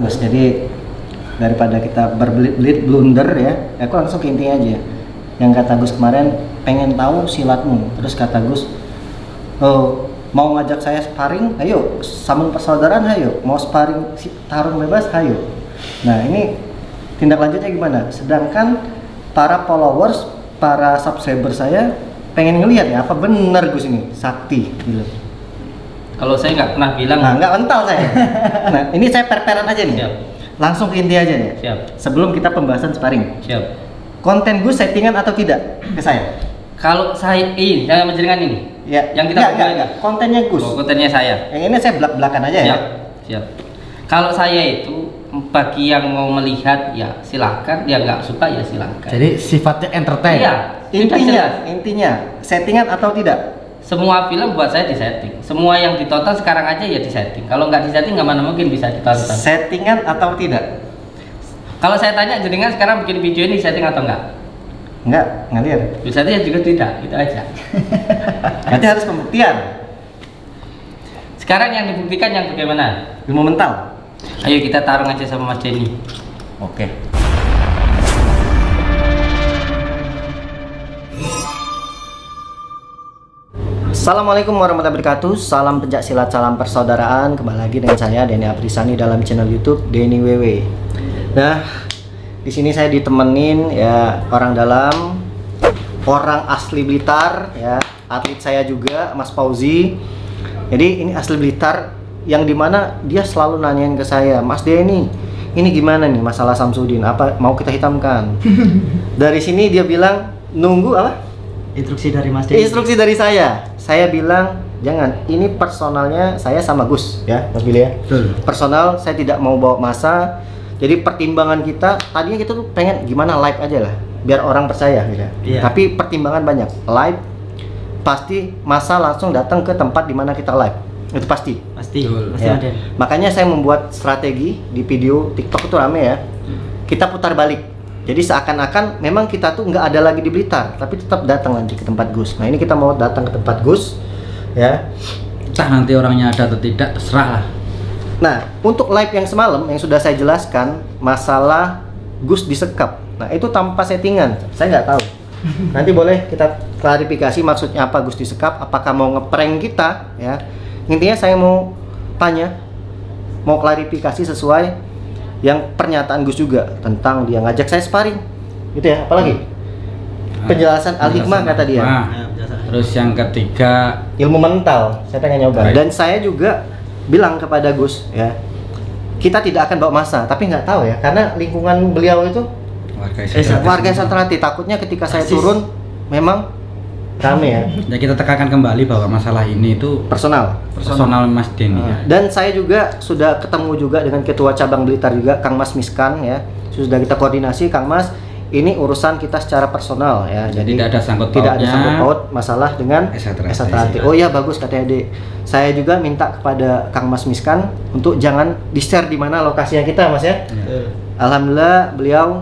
Terus jadi daripada kita berbelit-belit blunder ya, aku langsung ke intinya aja. Yang kata Gus kemarin, pengen tahu silatmu. Terus kata Gus, oh mau ngajak saya sparring, ayo. Sambung persaudaraan, ayo. Mau sparring tarung bebas, ayo. Nah ini tindak lanjutnya gimana? Sedangkan para followers, para subscriber saya pengen ngelihat ya apa benar Gus ini sakti gitu. Kalau saya nggak pernah bilang. Nah, nggak mental saya. Nah, ini saya per-peran aja nih. Siap. Langsung ke inti aja nih. Siap. Sebelum kita pembahasan sparring. Siap. Konten Gus settingan atau tidak ke saya? Kalau saya ini, jangan menjelingan ini. Ya. Yang kita enggak. Kontennya Gus. Oh, kontennya saya. Yang ini saya belak-belakan aja ya. Siap. Siap. Kalau saya itu bagi yang mau melihat ya silakan, yang nggak suka ya silakan. Jadi sifatnya entertain. Iya. Intinya settingan atau tidak? Semua film buat saya disetting. Semua yang ditonton sekarang aja ya disetting. Kalau nggak disetting nggak mana mungkin bisa ditonton. Settingan atau tidak? Kalau saya tanya jenengan sekarang bikin video ini setting atau enggak? Enggak, ngalir. Bisa ya juga tidak, itu aja. Nanti harus pembuktian. Sekarang yang dibuktikan yang bagaimana? Ilmu mental. Ayo kita tarung aja sama Mas Denny. Oke. Assalamualaikum warahmatullahi wabarakatuh. Salam pencak silat, salam persaudaraan. Kembali lagi dengan saya Denny Aprisani dalam channel YouTube Denny WW. Nah, di sini saya ditemenin ya orang dalam, orang asli Blitar ya, atlet saya juga Mas Fauzi. Jadi ini asli Blitar yang dimana dia selalu nanyain ke saya, Mas Denny, ini gimana nih masalah Samsudin? Apa mau kita hitamkan? Dari sini dia bilang nunggu apa? Instruksi dari Mas Denny. Instruksi dari saya. Saya bilang jangan. Ini personalnya saya sama Gus ya, Mas Billy ya. Betul. Personal saya tidak mau bawa masa. Jadi pertimbangan kita tadinya kita tuh pengen gimana live aja lah, biar orang percaya gitu. Iya. Tapi pertimbangan banyak. Live pasti masa langsung datang ke tempat di mana kita live. Itu pasti. Pasti. Betul. Pasti Ya. ada. Makanya saya membuat strategi di video TikTok itu rame ya. Kita putar balik. Jadi seakan-akan memang kita tuh nggak ada lagi di Blitar, tapi tetap datang nanti ke tempat Gus. Nah ini kita mau datang ke tempat Gus, ya. Entah nanti orangnya ada atau tidak, terserah lah. Nah untuk live yang semalam yang sudah saya jelaskan masalah Gus disekap. Nah itu tanpa settingan, saya nggak tahu. Nanti boleh kita klarifikasi maksudnya apa Gus disekap, apakah mau ngeprank kita, ya. Intinya saya mau tanya, mau klarifikasi sesuai yang pernyataan Gus juga tentang dia ngajak saya sparring gitu ya, apalagi penjelasan al-hikmah kata dia. Nah, terus yang ketiga Ilmu mental saya pengen nyoba. Baik. Dan saya juga bilang kepada Gus ya, kita tidak akan bawa masa, tapi nggak tahu ya karena lingkungan beliau itu warga Santrati, takutnya ketika saya turun memang rame ya. Ya kita tekankan kembali bahwa masalah ini itu Personal. Mas Denny ya. Dan saya juga sudah ketemu juga dengan ketua cabang Blitar juga, Kang Mas Miskan ya. Sudah kita koordinasi, Kang Mas, ini urusan kita secara personal ya. Jadi tidak ada sangkut tidak ada pautnya. sangkut paut masalah dengan Esatrati. Oh ya bagus katanya Dek. Saya juga minta kepada Kang Mas Miskan untuk jangan di-share di mana lokasinya kita Mas ya. Alhamdulillah beliau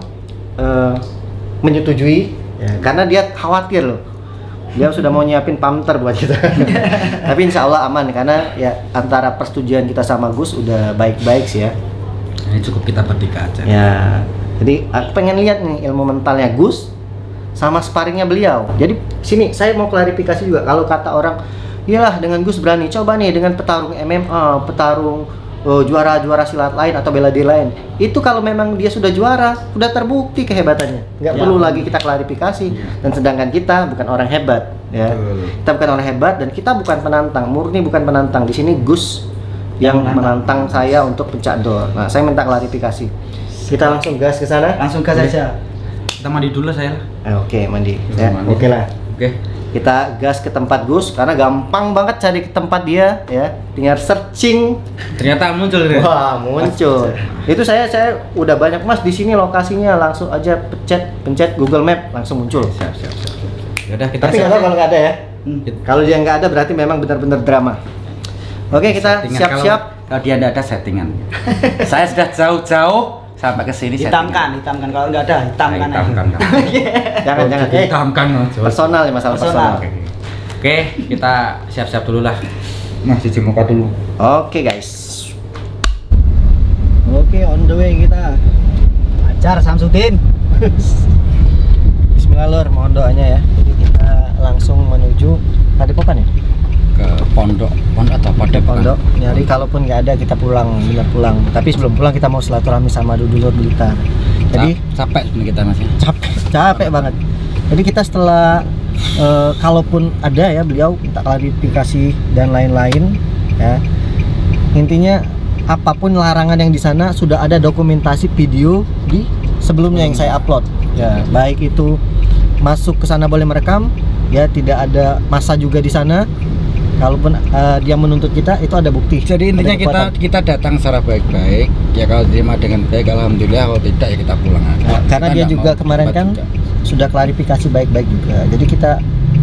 menyetujui ya, karena dia khawatir loh. Dia sudah mau nyiapin pamter buat kita. Tapi insya Allah aman karena ya antara persetujuan kita sama Gus udah baik-baik sih ya. Ini cukup kita bertiga aja. Ya. Jadi aku pengen lihat nih ilmu mentalnya Gus sama sparringnya beliau. Jadi sini saya mau klarifikasi juga. Kalau kata orang, iyalah dengan Gus berani. Coba nih dengan petarung MMA, petarung juara-juara silat lain atau bela diri lain. Itu kalau memang dia sudah juara, sudah terbukti kehebatannya. Nggak perlu lagi kita klarifikasi. Dan sedangkan kita bukan orang hebat, ya. Kita bukan orang hebat dan kita bukan penantang, murni bukan penantang. Di sini Gus yang menantang saya untuk pencak dor. Nah, saya minta klarifikasi. Kita langsung gas ke sana. Langsung gas aja. Kita mandi dulu saya lah. Oke, mandi. Ya, mandi. Oke lah. Oke. Kita gas ke tempat Gus karena gampang banget cari ke tempat dia ya. Tinggal searching. Ternyata muncul deh. Wah, muncul. Itu saya udah banyak Mas di sini lokasinya, langsung aja pencet Google Map langsung muncul. Siap. Yaudah kita. Tapi nggak tahu kalau nggak ada ya. Kalau dia nggak ada berarti memang benar-benar drama. Oke, kita Settingan. siap-siap. Kalau dia nggak ada settingan. Saya sudah jauh-jauh sampai ke sini hitamkan kalau nggak ada hitamkan Jangan hitamkan personal ya, masalah personal. Oke, kita siap-siap dulu lah. Mas cuci muka dulu. Oke guys. Oke, on Jar Samsudin. Bismillah Lur, mohon doanya ya. Jadi kita langsung menuju Padepokan ya? Ke pondok atau Pondok. Nyari kalaupun nggak ada kita pulang, benar pulang. Tapi sebelum pulang kita mau silaturahmi sama Dulur Blitar. Jadi capek sebenarnya kita masih. capek banget. Jadi kita setelah kalaupun ada ya beliau minta klarifikasi dan lain-lain ya. Intinya apapun larangan yang di sana sudah ada dokumentasi video di sebelumnya yang saya upload. Ya, baik itu masuk ke sana boleh merekam, ya tidak ada masa juga di sana. Kalaupun dia menuntut kita, itu ada bukti. Jadi intinya kita datang secara baik-baik. Ya kalau terima dengan baik, alhamdulillah. Kalau tidak ya kita pulang aja. Nah, karena dia juga kemarin kan sudah klarifikasi baik-baik juga. Jadi kita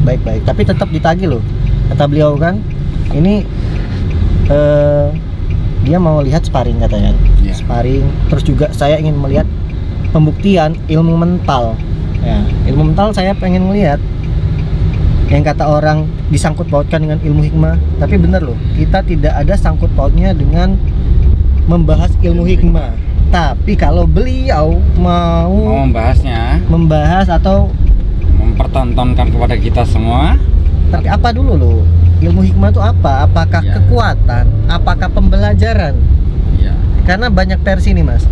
baik-baik. Tapi tetap ditagih loh. Kata beliau kan, ini dia mau lihat sparring katanya. Ya. Sparring. Terus juga saya ingin melihat pembuktian ilmu mental. Ya, ilmu mental saya pengen melihat. Yang kata orang disangkut pautkan dengan ilmu hikmah, tapi bener loh, kita tidak ada sangkut pautnya dengan membahas ilmu hikmah. Tapi kalau beliau mau membahas atau mempertontonkan kepada kita semua, tapi apa dulu loh, ilmu hikmah itu apa? Apakah Ya. kekuatan? Apakah pembelajaran? ya Karena banyak versi nih mas.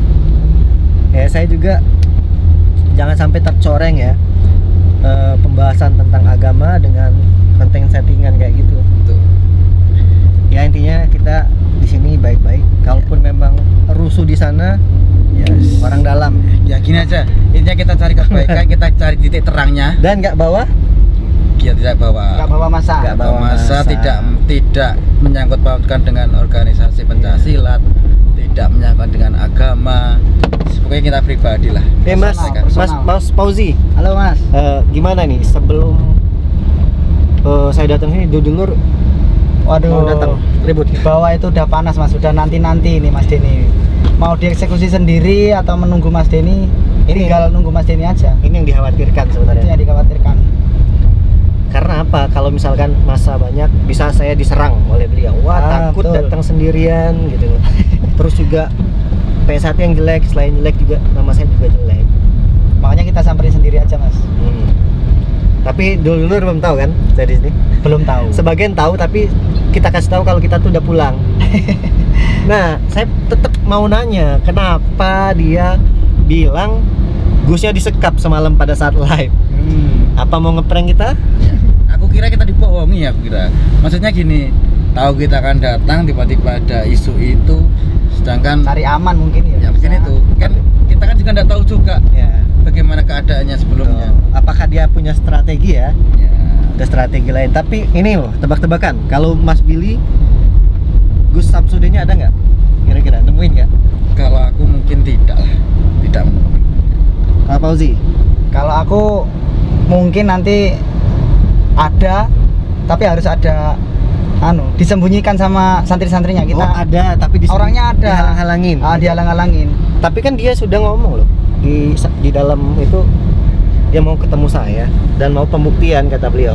Ya saya juga jangan sampai tercoreng ya. Pembahasan tentang agama dengan konten settingan kayak gitu. betul. Ya intinya kita di sini baik-baik. Kalaupun memang rusuh di sana, Yes. orang dalam Ya gini aja, intinya kita cari kebaikan, kita cari titik terangnya. dan nggak bawa Kita tidak Nggak bawa masa. Nggak bawa masa, tidak menyangkut pautkan dengan organisasi pencaksilat, tidak menyangkut dengan agama. Pokoknya kita pribadi lah. Mas, Personal. Mas Fauzi, Halo Mas. gimana nih sebelum saya datang sini dulur Waduh. mau datang ribut. Di bawah itu udah panas Mas, udah nanti-nanti ini Mas Denny. Mau dieksekusi sendiri atau menunggu Mas Denny? Ini- Tinggal nunggu Mas Denny aja. Ini yang dikhawatirkan Itu sebenarnya. yang dikhawatirkan. Karena apa? Kalau misalkan masa banyak, bisa saya diserang oleh beliau. Wah, takut betul. datang sendirian gitu. Terus juga PS1 yang jelek, selain jelek juga nama saya juga jelek. Makanya kita samperin sendiri aja Mas. Tapi dulu belum tahu kan saya di sini. Belum tahu. Sebagian tahu, tapi kita kasih tahu kalau kita tuh udah pulang. Nah, saya tetap mau nanya, kenapa dia bilang Gusnya disekap semalam pada saat live? Apa mau ngeprank kita? Aku kira kita dibohongi, aku kira. Maksudnya gini, tahu kita akan datang, tiba-tiba ada isu itu, sedangkan Cari aman mungkin ya. ya mungkin bisa. itu kan kita kan juga nggak tahu juga Ya. bagaimana keadaannya sebelumnya. Apakah dia punya strategi ya? Ya. Ada strategi lain. Tapi ini loh, tebak-tebakan. Kalau Mas Billy, Gus Samsudinnya ada nggak? Kira-kira nemuin nggak? Kalau aku mungkin tidak lah, tidak menemukan. Pak Fauzi? Kalau aku mungkin nanti ada, tapi harus ada disembunyikan sama santri-santrinya kita. Oh ada, tapi Orangnya ada. dihalang-halangin. Dihalang-halangin. Tapi kan dia sudah ngomong loh di dalam itu, dia mau ketemu saya dan mau pembuktian kata beliau.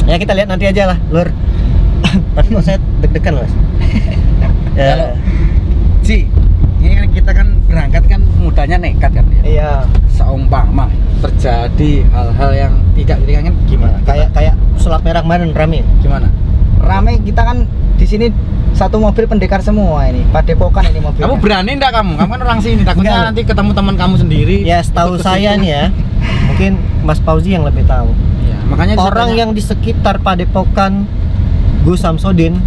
Ya kita lihat nanti aja lah, Lur. Tapi kok saya deg-degan mas. Kalau Ci, ini kan kita kan berangkat kan mudahnya nekat kan ya. Iya. Seumpama terjadi hal-hal yang tidak diinginkan gimana? Kayak sulap merah kemarin rame. Gimana? Rame kita kan di sini satu mobil pendekar semua ini. Padepokan ini mobilnya. Kamu berani enggak kamu? Kamu kan orang sini, takutnya Enggak. nanti ketemu teman kamu sendiri. Ya setahu ikut ke saya situ. nih ya, mungkin Mas Fauzi yang lebih tahu. Ya, makanya Orang yang di sekitar Padepokan Gus Samsudin,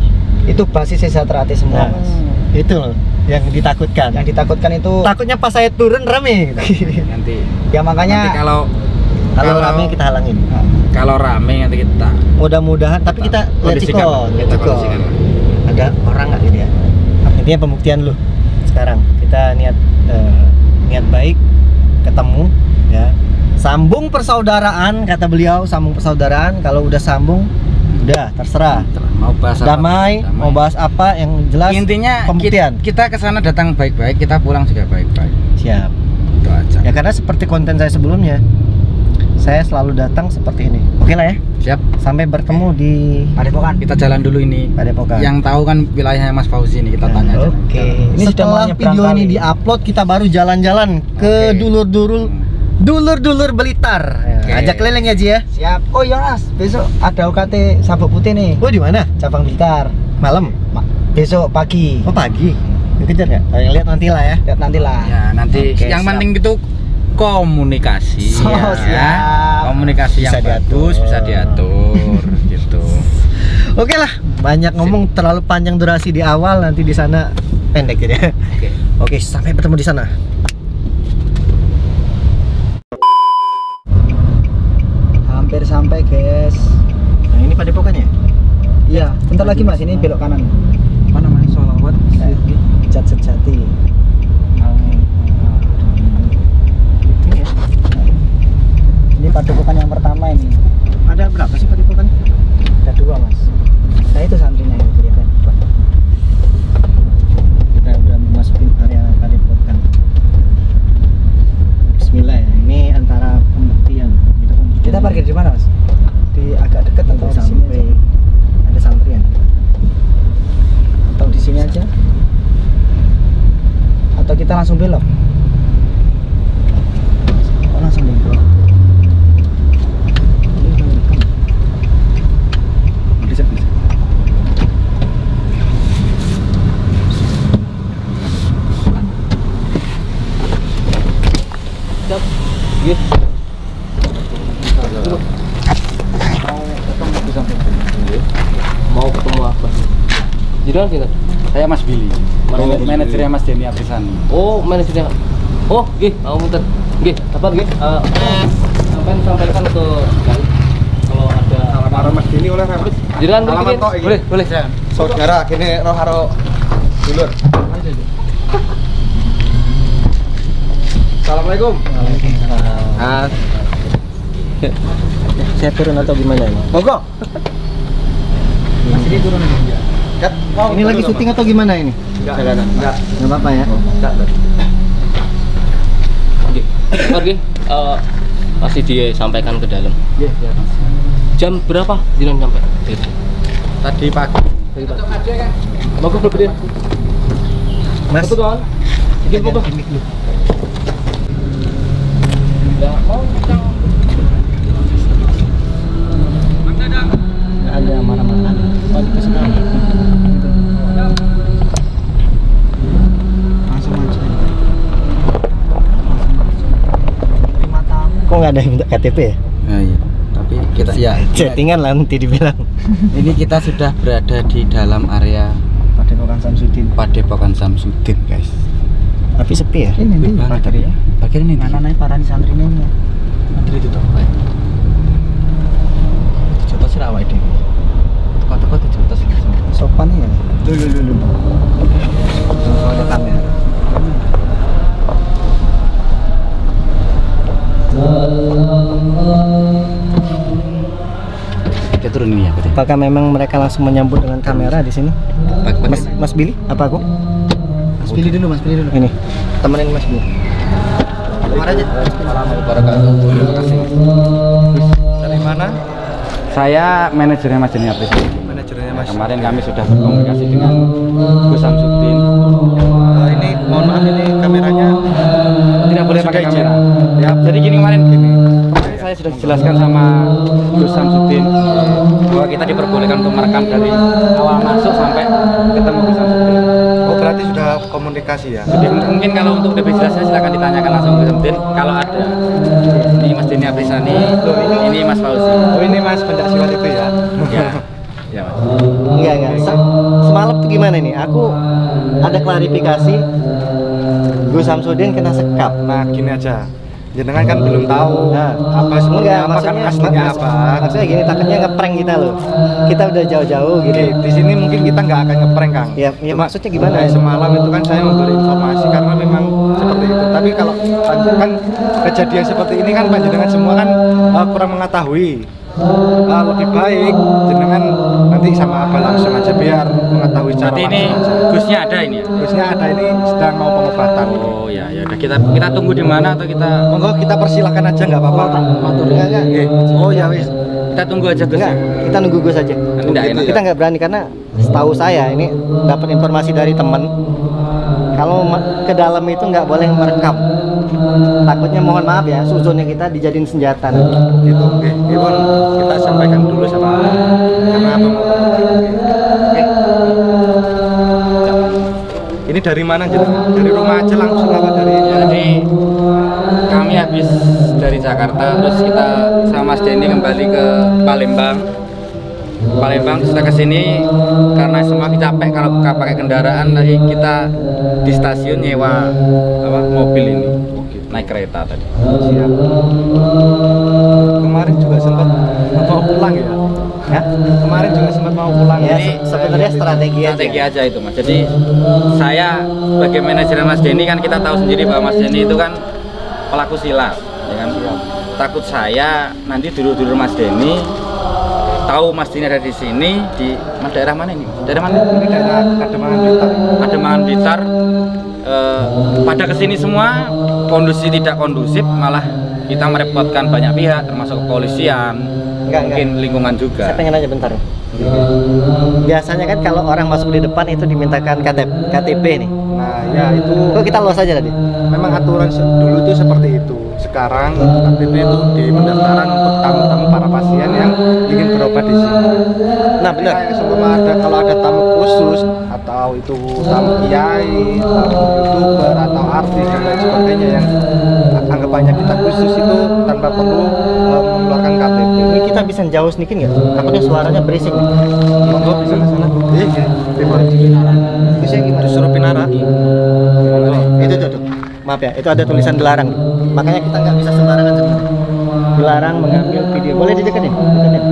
Itu basis sejahtera semua. nah, Mas. itu loh yang ditakutkan. Yang ditakutkan itu Takutnya pas saya turun rame. nanti ya makanya nanti kalau Kalau rame kita halangin. kalau rame nanti kita Mudah-mudahan, tapi kita lihat kondisikan, Cikon, kita Cikon. kondisikan. Ada orang nggak gitu ya? Intinya pembuktian lu. Sekarang kita niat baik, ketemu ya. Sambung persaudaraan kata beliau, sambung persaudaraan. Kalau udah sambung, udah terserah. mau bahas apa? Damai, mau bahas apa yang jelas. Intinya pembuktian. kita ke sana datang baik-baik, kita pulang juga baik-baik. Siap. Itu aja. Ya karena seperti konten saya sebelumnya, saya selalu datang seperti ini. Oke lah ya. Siap. Sampai bertemu di Padepokan. Kita jalan dulu ini. Padepokan. Yang tahu kan wilayahnya Mas Fauzi ini, kita tanya aja. Oke. Ini sudah Setelah mau video nyebrang ini kali. diupload, kita baru jalan-jalan ke dulur-dulur Blitar. Oke. Ajak keliling ya Ji ya. Siap. Oh iya Mas, besok ada UKT Sabuk Putih nih. Oh di mana? Cabang Blitar. Malam. Besok pagi. Oh pagi. Kejar nggak? Lihat nanti lah ya. Lihat nantilah. Ya, nanti Oke, yang siap. penting itu komunikasi. Oh, ya. siap. Komunikasi Bisa yang diatur. bagus bisa diatur gitu. Oke lah. Banyak ngomong terlalu panjang durasi di awal, nanti di sana pendek gitu ya. Oke. Oke, sampai bertemu di sana. Hampir sampai, guys. Nah, ini padepokannya. Iya, bentar lagi Mas, ini belok kanan. Apa namanya? Sholawat Jat Sejati. Ini ya. Ini padepokan yang pertama ini. Ada berapa sih padepokan? Ada 2 Mas. Nah itu santrinya itu kelihatan. Kita udah memasuki area padepokan. Bismillah ya. Ini antara pembuktian. Kita parkir di mana Mas? Di agak dekat atau di sini sampai aja? ada santrian. Atau di sini aja? Atau kita langsung belok? Oh, langsung belok. Bisa. Siap. Nggih. Mau ketemu apa? Jiran kita. Saya Mas Billy. Mas Billy. Manajernya Mas Denny Aprisani. Oh, manajernya. Oh, nggih, mau muter. Nggih, apa nggih? Sampaikan ke Gali kalau ada Alamat Mas Dini oleh Mas. jiran Alamat tok iki. boleh, boleh. Saudara kene roh karo dulur. Assalamualaikum. Ah. Saya turun atau gimana ini? Monggo. Mas ini turun aja. Kat, Ini lagi syuting atau gimana ini? Enggak. Enggak. Nggak apa-apa ya. Enggak. Nggih. Nggih, masih disampaikan ke dalam. Iya, iya Mas. Jam berapa jiran sampai? Tadi pagi. Monggo berdiri. Mas. Betul kan? Bikin monggo. Enggak mau Nggak ada mana-mana. Oh, di kesana. Langsung aja. Terima tamu. Kok nggak ada yang minta KTP ya? Nah, iya. Tapi kita ya Chattingan lah nanti dibilang. ini kita sudah berada di dalam area Padepokan Samsudin. Padepokan Samsudin, guys. Tapi sepi ya? Ini Wih, nih. banget tapi ya. Bagian ini. Mana nih para santrinya ini? Nanti itu toh. Coba sih awak ini. Teko-teko dicotos langsung. Sopan ya. Dulu. Soalnya kamera. Kita turun ini ya, berarti. Apakah memang mereka langsung menyambut dengan kamera di sini? Mas Billy, apa aku? Mas pilih dulu, Mas pilih dulu. Ini, temenin Mas Billy. Keluar aja. Assalamualaikum warahmatullahi wabarakatuh. Dari mana? Saya manajernya Mas Denny Aprisani. Manajernya Mas. Kemarin kami sudah berkomunikasi dengan Gus Samsudin. Ini mohon maaf ini kameranya Tidak boleh sudah pakai izin. kamera. Ya. Jadi gini kemarin saya sudah dijelaskan sama Gus Samsudin bahwa kita diperbolehkan untuk merekam dari awal masuk sampai ketemu Gus Samsudin. Oh, berarti sudah komunikasi ya. Jadi mungkin kalau untuk lebih jelasnya silakan ditanyakan langsung ke Samsudin. Kalau ada ini Mas Denny Aprisani, ini Mas Fauzi. Oh, ini Mas pencaksilat itu ya. Ya, ya Mas. Enggak. Semalam tuh gimana nih? Aku ada klarifikasi. Gus Samsudin kena sekap. Nah, gini aja. Jenengan kan belum tahu Nah, apa sebenarnya apa kan aslinya apa. Maksudnya gini, takutnya ngeprank kita loh. Kita udah jauh-jauh gitu. Oke, di sini mungkin kita nggak akan ngeprank, Kang. Ya maksudnya gimana? Semalam itu kan saya memberi informasi karena memang seperti itu. Tapi kalau kan kejadian seperti ini kan panjenengan semua kan kurang mengetahui lebih baik jenengan nanti sama Abah langsung aja biar mengetahui cara Berarti ini langsung aja. Gusnya ada ini ya? Gusnya ada, ini sedang mau pengobatan. Oh ya, ya udah kita tunggu di mana atau kita Monggo kita persilahkan aja nggak apa-apa. Enggak. Oh ya wis. kita tunggu aja Gus. Enggak, kita nunggu Gus aja. Enggak enak. Kita nggak berani karena setahu saya ini dapat informasi dari teman kalau ke dalam itu nggak boleh merekam. Takutnya mohon maaf ya, suzonnya kita dijadiin senjata. Gitu. Oke. Ibu kita sampaikan dulu sama karena Abang mau. Oke. Ini dari mana jenengan? Dari rumah aja langsung apa dari? Jadi kami habis dari Jakarta terus kita sama Mas Denny kembali ke Palembang. Terus kita ke sini karena semua kita capek kalau pakai kendaraan, tadi kita di stasiun nyewa mobil ini. Naik kereta tadi. Siap. Kemarin juga sempat mau pulang ya? Ya, Kemarin juga sempat mau pulang. ya Ini sebenarnya strategi aja. aja itu Mas. Jadi saya sebagai manajer Mas Denny kan kita tahu sendiri bahwa Mas Denny itu kan pelaku silat, ya kan? Takut saya nanti dulu Mas Denny tahu Mas Denny ada di sini di daerah mana ini? Daerah mana? Ini daerah Kademangan Blitar. Kademangan Blitar. Pada kesini semua kondisi tidak kondusif, malah kita merepotkan banyak pihak termasuk kepolisian, mungkin lingkungan juga. Saya pengen aja bentar. Biasanya kan kalau orang masuk di depan itu dimintakan KTP nih. Nah, ya itu Kok kita los aja tadi? memang aturan dulu itu seperti itu. Sekarang KTP itu di pendaftaran untuk tamu-tamu para pasien yang ingin berobat di sini. Nah, benar. Kayak seumpama ada kalau ada tamu khusus atau itu tamu kiai, tamu youtuber atau artis dan lain sebagainya yang anggapannya kita khusus itu tanpa perlu mengeluarkan KTP. Ini kita bisa jauh sedikit nggak? Takutnya suaranya berisik nih. Monggo bisa ke sana. Bisa gimana? Disuruh Pinara. Itu tuh. Maaf ya, itu ada tulisan dilarang. Makanya kita nggak bisa sembarangan sebenarnya. Dilarang mengambil video. Boleh dideketin? Deketin.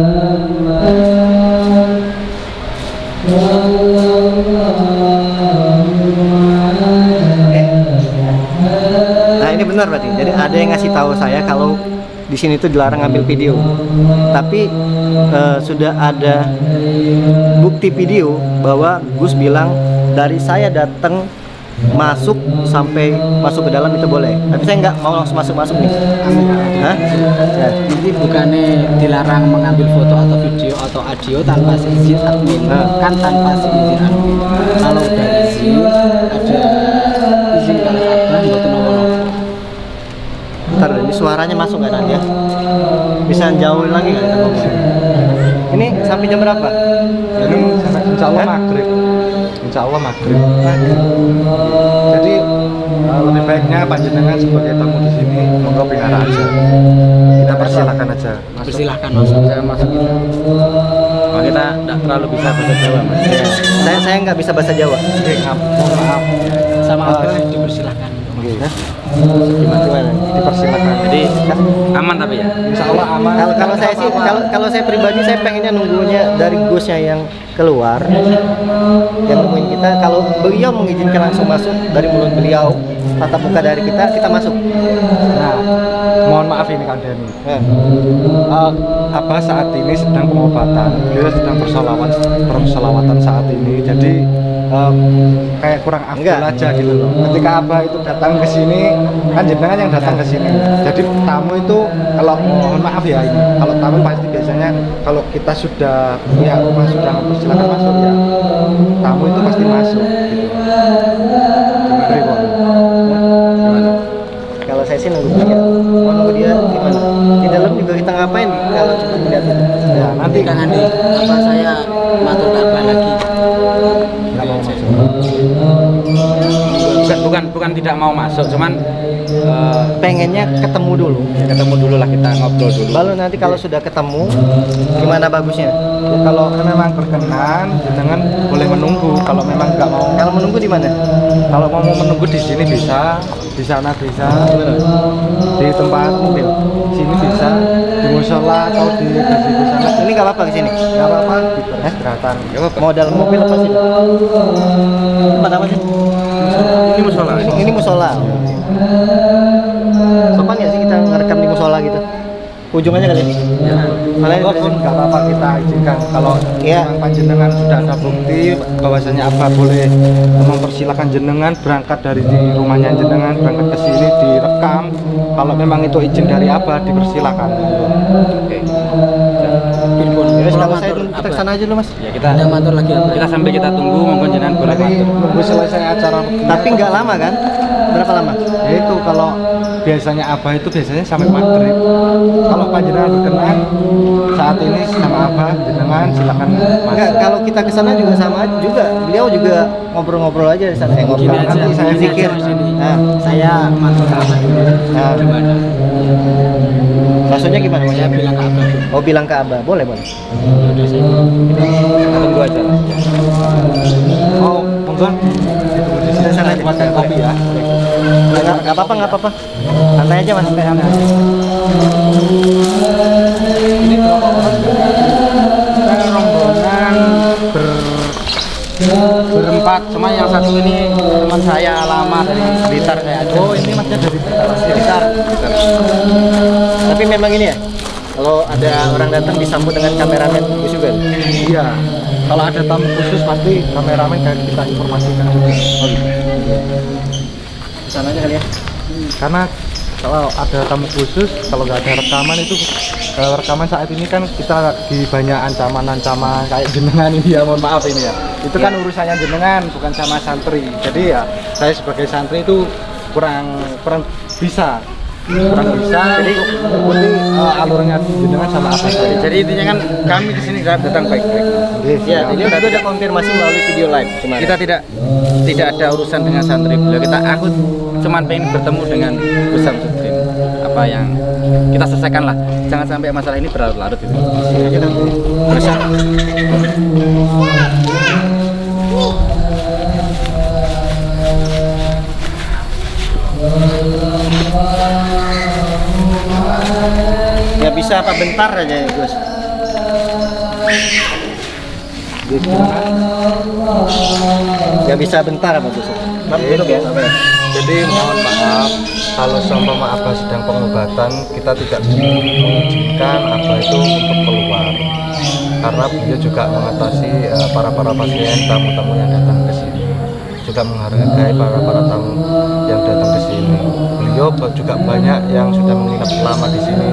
Nah ini benar berarti. Jadi ada yang ngasih tahu saya kalau di sini tuh dilarang ngambil video. Tapi sudah ada bukti video bahwa Gus bilang dari saya datang masuk sampai masuk ke dalam itu boleh. Tapi saya nggak mau langsung masuk nih. Hah? Ya. Jadi bukannya dilarang mengambil foto atau video atau audio tanpa seizin admin, kan tanpa seizin admin. Kalau udah izin, ada izin kalau admin buat nolong. Ntar ini suaranya masuk nggak nanti ya? Bisa jauhin lagi nggak kita ngomong? Ini sampai jam berapa? Ini insya Allah maghrib. Insya Allah maghrib. Jadi lebih baiknya panjenengan sebagai tamu di sini monggo Pinara aja. Kita persilakan aja. Persilahkan masuk. Saya masuk itu. Oh, kita tidak terlalu bisa bahasa Jawa Mas. Saya nggak bisa bahasa Jawa. Oke, mohon maaf. Sama Abah dipersilahkan. Gimana? Dipersilakan. Jadi aman tapi ya. Insya Allah aman. Kalau saya sih, kalau saya pribadi saya pengennya nunggunya dari Gusnya yang keluar, yang nemuin kita. Kalau beliau mengizinkan langsung masuk dari mulut beliau, tatap muka dari kita masuk. Nah, mohon maaf ini Kang Denny. Abah saat ini sedang pengobatan. Beliau sedang bersolawatan saat ini. Jadi kayak kurang afdol Enggak. aja gitu loh. Ketika Abah itu datang ke sini, kan jenengan yang datang ke sini. Jadi tamu itu kalau mohon maaf ya ini, kalau tamu pasti biasanya kalau kita sudah punya rumah sudah mempersilahkan masuk ya, tamu itu pasti masuk gitu. Gimana? Kalau saya sih nunggu dia. Mau nunggu dia gimana? Di dalam juga kita ngapain kalau cuma melihat itu? Ya, nanti Kang Andi, apa saya matur Abah lagi? nggak mau masuk. Bukan tidak mau masuk, cuman Pengennya ketemu dulu. ketemu dulu lah, kita ngobrol dulu. Lalu nanti kalau sudah ketemu, gimana bagusnya? Ya, kalau memang berkenan, jenengan boleh menunggu. Kalau memang nggak mau, Kalau menunggu di mana? kalau mau menunggu di sini bisa, di sana bisa, di tempat mobil, sini bisa, di musola atau di sana. Ini nggak apa-apa di sini. Nggak apa-apa, di peristirahatan. Gak apa-apa. Mau dalam mobil apa sih? Tempat apa sih? Ini musola. Ini musola. Sopan nggak sih kita ngerekam di musola gitu? ujung aja kali. Malah Monggo pun nggak apa-apa kita izinkan kalau Iya. memang panjenengan sudah ada bukti bahwasanya Abah boleh mempersilahkan jenengan berangkat dari di rumahnya jenengan berangkat ke sini direkam. Kalau memang itu izin dari Abah dipersilakan. Oke. Ya, kalau saya dulu kita kesana aja dulu mas. Ya kita Ada matur lagi apa? kita sambil kita tunggu monggo jenengan boleh Nanti matur. nunggu selesai acara. Tapi nggak lama kan? Berapa lama? Ya itu kalau biasanya Abah itu biasanya sampai maghrib. Kalau panjenengan berkenan saat ini sama Abah jenengan silakan Enggak, masuk. kalau kita kesana juga sama juga. Beliau juga ngobrol-ngobrol aja di sana. Gini Ngobrol aja, nanti saya gini pikir. aja, Mas Denny. Nah, Saya matur ke Abah dulu. nah. Gimana? Maksudnya gimana mas? Saya bilang ke Abah. Oh bilang ke Abah, boleh boleh. Yaudah saya. Kita tunggu aja. Oh, monggo. Ditunggu di sini Sana saya aja. buatkan kopi ya. Nggak apa-apa, nggak apa-apa. Santai aja mas. Ini berapa orang? Kita rombongan Berempat, cuma yang satu ini teman saya lama dari Blitar saya aja. Oh, ini masnya dari Blitar. Tapi memang ini ya, kalau ada orang datang disambut dengan kameramen Gus juga. Iya. Kalau ada tamu khusus pasti kameramen kayak kita informasikan juga. Oh gitu. Kesana aja kali ya. Karena kalau ada tamu khusus, kalau nggak ada rekaman itu rekaman saat ini kan kita lagi banyak ancaman-ancaman kayak jenengan ini ya, mohon maaf ini ya. Itu kan urusannya jenengan bukan sama santri. Jadi ya saya sebagai santri itu kurang bisa jadi mengikuti alurnya jenengan sama apa saya. Jadi intinya kan kami di sini datang baik-baik. Ya, ini kita udah konfirmasi melalui video live. Kemarin. Kita tidak ada urusan dengan santri beliau. Aku cuman pengen bertemu dengan Gus Samsudin. Apa yang kita selesaikan lah. Jangan sampai masalah ini berlarut-larut gitu. Bisa. Ya bisa apa bentar aja ya Gus. Ya bisa bentar apa Gus? Maaf duduk ya. Jadi mohon maaf kalau seumpama Abah sedang pengobatan kita tidak mengizinkan Abah itu untuk keluar karena beliau juga mengatasi para pasien tamu-tamu yang datang ke sini, juga menghargai para tamu yang datang ke sini. Beliau juga banyak yang sudah menginap lama di sini,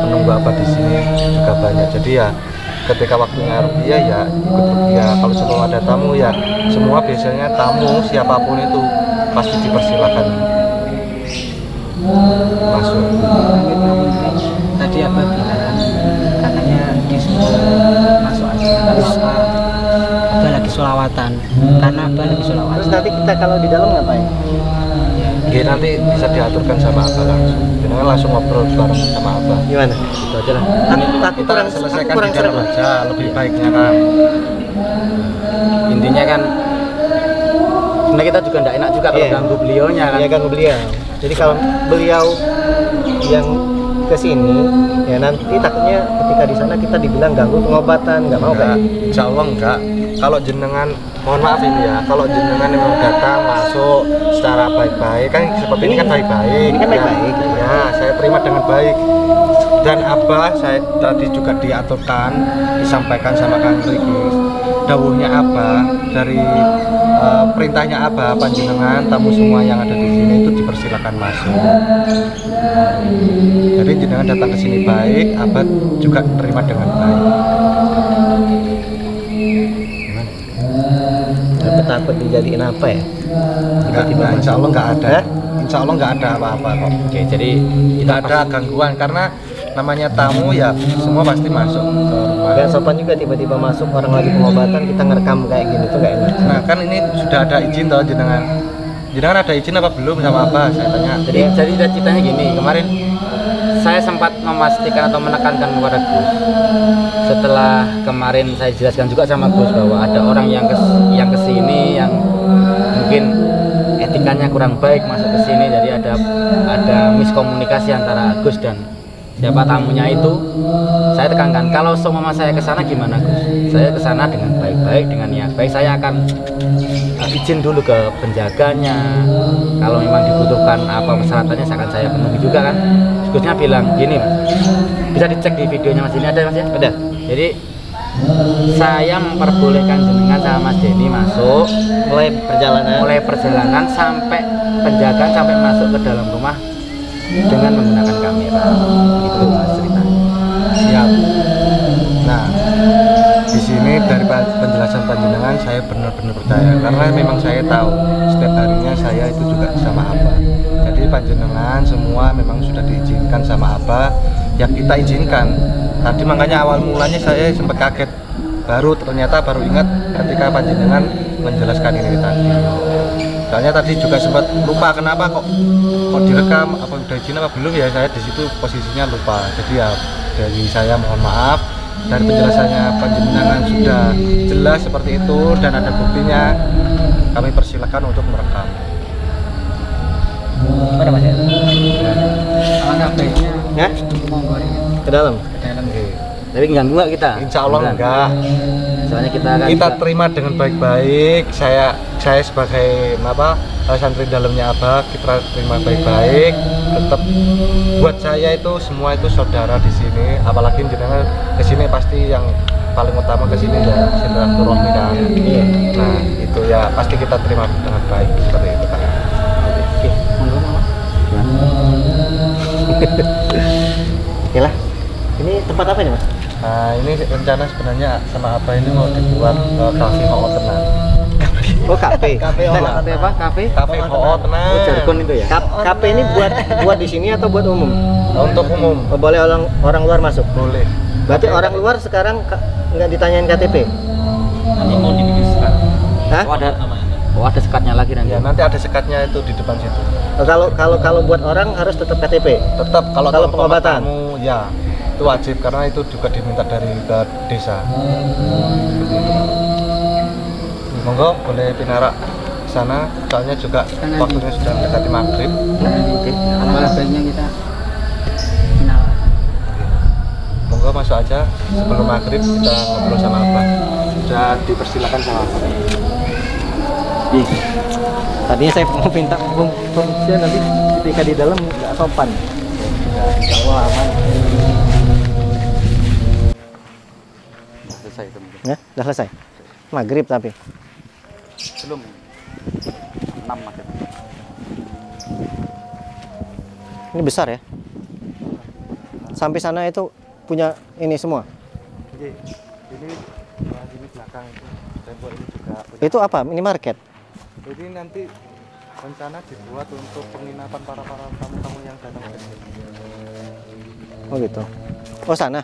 menunggu Abah di sini juga banyak. Jadi ya ketika waktunya rupiah ya ikut rupiah. Kalau sebelum ada tamu ya semua biasanya tamu siapapun itu pasti dipersilakan masuk. Tadi Abah bilang katanya disuruh masuk aja. Terus Abah lagi sholawatan. Karena Abah lagi Terus sholawatan. nanti kita kalau di dalam ngapain? Oke, nanti bisa diaturkan sama Abah langsung. Jangan langsung ngobrol bareng sama Abah. Gimana? Itu aja lah. Aku Kita kurang selesaikan kurang di dalam serem. aja lebih baiknya kan. Intinya kan sebenarnya kita juga tidak enak juga kalau Iya. ganggu beliaunya kan. Ya ganggu beliau. Jadi kalau beliau yang ke sini ya nanti takutnya ketika di sana kita dibilang ganggu pengobatan, nggak mau Enggak, kan? insya Allah enggak. Kalau jenengan, mohon maaf ini ya, kalau jenengan memang datang masuk secara baik-baik, kan seperti ini kan baik-baik. Ini kan baik-baik. Ya, saya terima dengan baik. Dan Abah, saya tadi juga diaturkan, disampaikan sama Kang Rigis. Dawuhnya Abah, dari perintahnya Abah, panjenengan, tamu semua yang ada di sini itu dipersilakan masuk. Jadi jenengan datang ke sini baik, Abah juga terima dengan baik. Tapi takut dijadiin apa ya? Tiba-tiba Enggak, insya Allah nggak ada. Hah? Insya Allah nggak ada apa-apa kok. Oke, jadi Tidak ada gangguan karena namanya tamu ya semua pasti masuk ke rumah. Gak sopan juga tiba-tiba masuk orang lagi pengobatan kita ngerekam kayak gini tuh gak enak. Nah kan ini sudah ada izin toh jenengan. Jenengan ada izin apa belum sama apa? Saya tanya. jadi ceritanya gini, kemarin saya sempat memastikan atau menekankan kepada Gus. Setelah kemarin saya jelaskan juga sama Gus bahwa ada orang yang kesini yang mungkin etikanya kurang baik masuk ke sini, jadi ada miskomunikasi antara Gus dan siapa tamunya itu. Saya tekankan kalau seumpama saya ke sana gimana Gus? Saya ke sana dengan baik-baik, dengan niat baik. Saya akan izin dulu ke penjaganya. Kalau memang dibutuhkan apa persyaratannya akan saya penuhi juga kan. Gus Gusnya bilang gini Mas, bisa dicek di videonya Mas, ini ada Mas ya? Ada. Jadi saya memperbolehkan jenengan sama Mas Denny masuk mulai perjalanan sampai penjagaan sampai masuk ke dalam rumah dengan menggunakan kamera. Itu Mas ceritanya. Siap. Nah, di sini dari penjelasan panjenengan saya benar-benar percaya karena memang saya tahu setiap harinya saya itu juga sama Abah. Jadi panjenengan semua memang sudah diizinkan sama Abah, ya kita izinkan. Tadi makanya awal mulanya saya sempat kaget, ternyata baru ingat ketika panjenengan menjelaskan ini tadi. Soalnya tadi juga sempat lupa kenapa kok direkam, apa udah izin apa belum ya, saya di situ posisinya lupa. Jadi ya dari saya mohon maaf. Dari penjelasannya panjenengan sudah jelas seperti itu dan ada buktinya, kami persilakan untuk merekam. Mana Mas ya? Alangkah baiknya Ya? monggo Ke dalam. Tapi ganggu nggak kita? Insya Allah enggak. Soalnya kita kan Kita terima dengan baik-baik. Saya sebagai santri dalamnya Abah, kita terima baik-baik. Tetap buat saya itu semua itu saudara di sini. Apalagi jenengan ke sini pasti yang paling utama ke sini ya silaturahmi kan. Nah itu ya pasti kita terima dengan baik seperti itu Pak. oke, monggo Mas. Oke lah. Ini tempat apa ini Mas? Nah ini rencana sebenarnya sama Abah ini mau dibuat kafe ho tenang. Oh kafe. Kafe apa? Kafe? Kafe ho tenang. Oh, jargon itu ya? Kafe ini buat di sini atau buat umum? Untuk umum Oh, boleh orang luar masuk. boleh. Berarti orang luar sekarang nggak ditanyain KTP? Nanti mau dibikin sekat. Hah? Oh ada sekatnya lagi nanti. Ya nanti ada sekatnya itu di depan situ. Oh, kalau buat orang harus tetap KTP. Tetap kalau Kalau tamu pengobatan? tamu, ya itu wajib karena itu juga diminta dari ke desa. Seperti itu. Monggo boleh pinarak ke sana, soalnya juga waktunya sudah mendekati maghrib. alangkah baiknya kita final. Monggo masuk aja sebelum maghrib kita ngobrol sama Abah. Sudah dipersilakan sama Abah. Tadinya saya mau minta pembuktian nanti ketika di dalam nggak sopan. Insya Allah aman. Selesai itu. Ya, udah selesai. Maghrib tapi. Belum. 6 maghrib. Ini besar ya. Sampai sana itu punya ini semua. Ini belakang itu tembok ini juga. Itu apa? Minimarket. Jadi nanti rencana dibuat untuk penginapan para tamu-tamu yang datang ke sini. Oh gitu. Oh sana.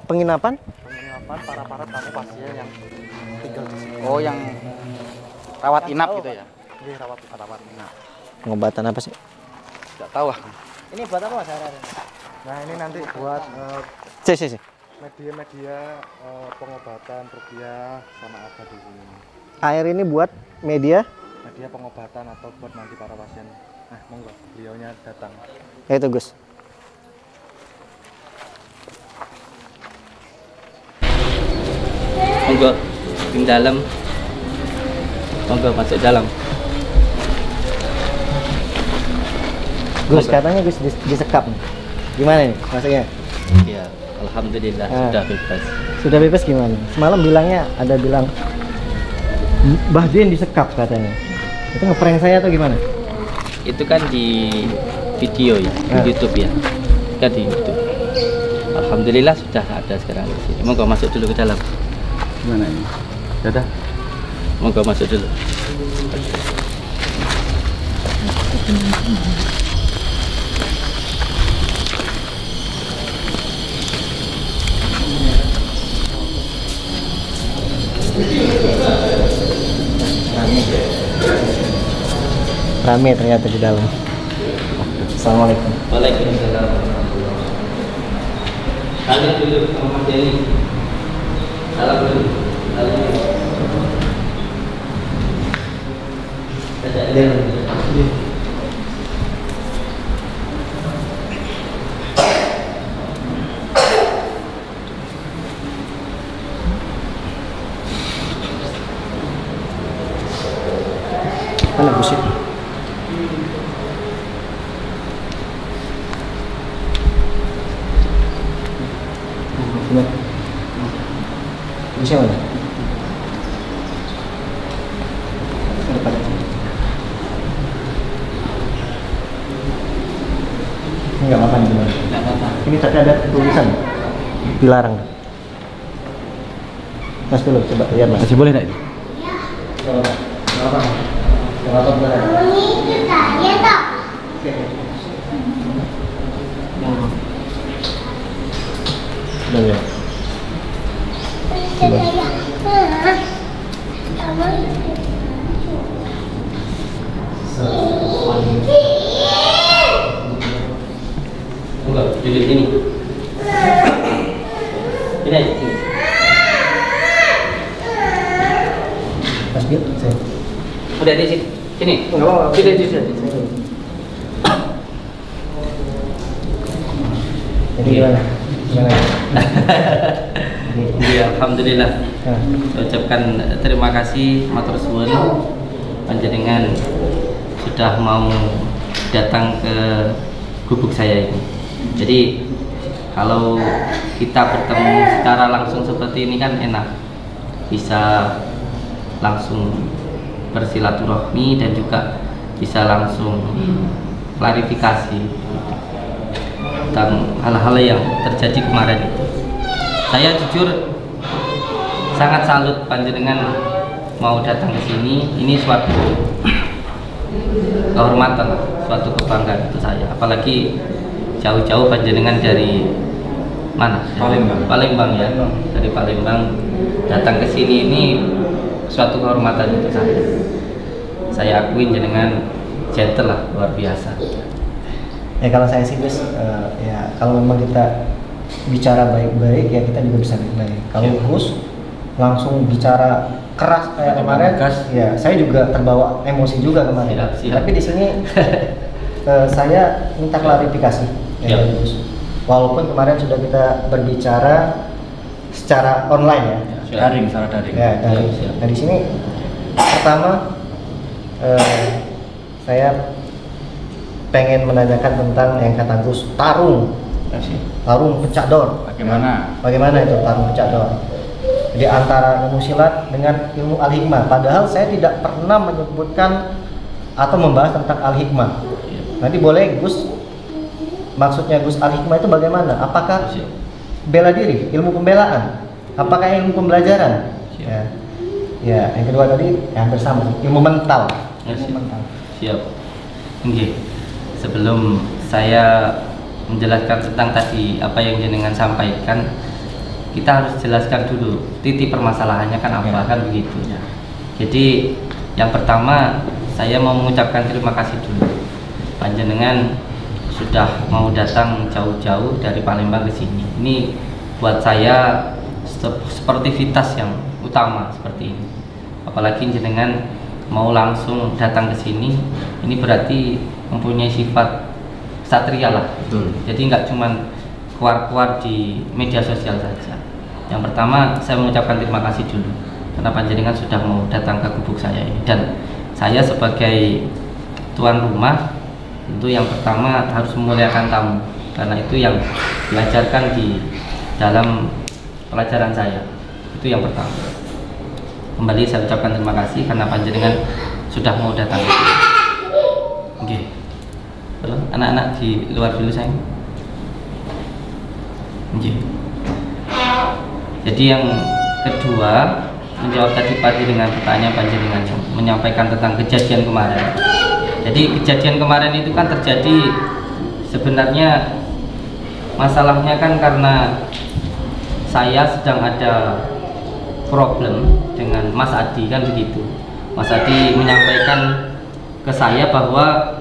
Penginapan? Penginapan para tamu pasien yang tinggal di sini. Oh yang rawat inap gitu ya? Ini rawat inap. Pengobatan apa sih? Tidak tahu aku. Ini buat apa Mas? Nah ini nanti buat Si. media-media pengobatan rupiah sama apa di sini. Air ini buat media. Media pengobatan atau buat nanti para pasien. Nah monggo beliaunya datang. Ya itu Gus. Monggo di dalam. Monggo masuk dalam. Gus katanya Gus disekap nih. Gimana nih maksudnya? Ya, alhamdulillah Ah. sudah bebas. Sudah bebas gimana? Semalam bilangnya ada bilang Mbah Din disekap katanya. Itu ngeprank saya atau gimana? Itu kan di video ya, Ah. di YouTube ya. Kan di YouTube. Alhamdulillah sudah ada sekarang di sini. Monggo masuk dulu ke dalam. Gimana ini? Dadah. Monggo masuk dulu. Rame ternyata di dalam. Assalamualaikum. Waalaikumsalam. Kalian dulu sama Mas Denny. Salam dulu. Salam dulu. Mana Gus? Gusnya mana? Depan aja. Ini nggak apa-apa nih, Bang. Nggak apa-apa. Ini tapi ada tulisan dilarang. Mas dulu coba lihat Mas. Masih boleh nggak itu? Nggak apa-apa. Nggak apa-apa. Udah ya. Enggak, di sini. Ini aja sini. Mas Bill, saya. Udah di sini. Sini. Nggak apa-apa. Sini. Jadi gimana? Gimana? Iya, alhamdulillah. Nah, Saya ucapkan terima kasih matur suwun panjenengan sudah mau datang ke gubuk saya ini. Jadi kalau kita bertemu secara langsung seperti ini kan enak, bisa langsung bersilaturahmi dan juga bisa langsung klarifikasi tentang hal-hal yang terjadi kemarin itu. Saya jujur sangat salut panjenengan mau datang ke sini. Ini suatu kehormatan, suatu kebanggaan untuk saya. Apalagi jauh-jauh panjenengan dari mana? Palembang. Palembang ya. Dari Palembang datang ke sini ini suatu kehormatan untuk saya. Saya akuin jenengan gentle lah, luar biasa. ya kalau saya sih Gus, ya kalau memang kita bicara baik-baik ya kita juga bisa baik-baik. Kalau Siap. Gus langsung bicara keras kayak kemarin, Gas. ya saya juga terbawa emosi juga kemarin. Siap, siap. Tapi di sini saya minta klarifikasi ya Siap. dari Gus. Walaupun kemarin sudah kita berbicara secara online ya. Siap. Daring, secara daring. Ya, dari, Siap, siap. dari sini pertama saya pengen menanyakan tentang yang kata Gus, tarung pecah dor. Bagaimana itu tarung pecah dor? Jadi antara ilmu silat dengan ilmu al-hikmah. Padahal saya tidak pernah menyebutkan atau membahas tentang al-hikmah. Nanti boleh Gus, maksudnya Gus al-hikmah itu bagaimana? Apakah Siap. bela diri, ilmu pembelaan? Apakah ilmu pembelajaran? Siap. Ya, yang kedua tadi yang bersama ilmu mental. Ya, Ilmu siap. mental. Siap. Oke. Sebelum saya menjelaskan tentang tadi apa yang jenengan sampaikan, kita harus jelaskan dulu titik permasalahannya kan apa, kan begitu. Jadi yang pertama saya mau mengucapkan terima kasih dulu panjenengan sudah mau datang jauh-jauh dari Palembang ke sini. Ini buat saya sportivitas yang utama seperti ini. Apalagi jenengan mau langsung datang ke sini, ini berarti mempunyai sifat satria lah. Betul. Jadi nggak cuman keluar-keluar di media sosial saja. Yang pertama saya mengucapkan terima kasih dulu karena panjenengan sudah mau datang ke gubuk saya ini, dan saya sebagai tuan rumah tentu yang pertama harus memuliakan tamu, karena itu yang diajarkan di dalam pelajaran saya. Itu yang pertama. Kembali saya ucapkan terima kasih karena panjenengan sudah mau datang. Oke. Halo, anak-anak di luar dulu sayang. Oke. Jadi yang kedua, menjawab tadi pagi dengan pertanyaan panjenengan yang menyampaikan tentang kejadian kemarin. Jadi kejadian kemarin itu kan terjadi sebenarnya masalahnya kan karena saya sedang ada problem dengan Mas Adi, kan begitu. Mas Adi menyampaikan ke saya bahwa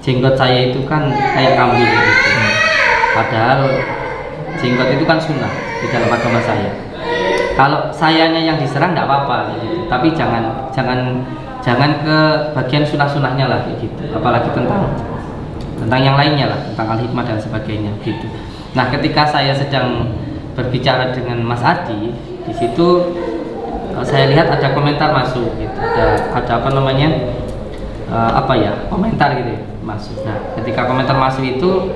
jenggot saya itu kan kayak kambing gitu. Padahal jenggot itu kan sunnah di dalam agama saya. Kalau sayanya yang diserang tidak apa-apa gitu. Tapi jangan ke bagian sunnah-sunnahnya lah gitu. Apalagi tentang yang lainnya lah, tentang al-hikmah dan sebagainya gitu. Nah, ketika saya sedang berbicara dengan Mas Adi, di situ saya lihat ada komentar masuk gitu. Ada apa namanya? Komentar gitu ya, masuk. Nah, ketika komentar masuk itu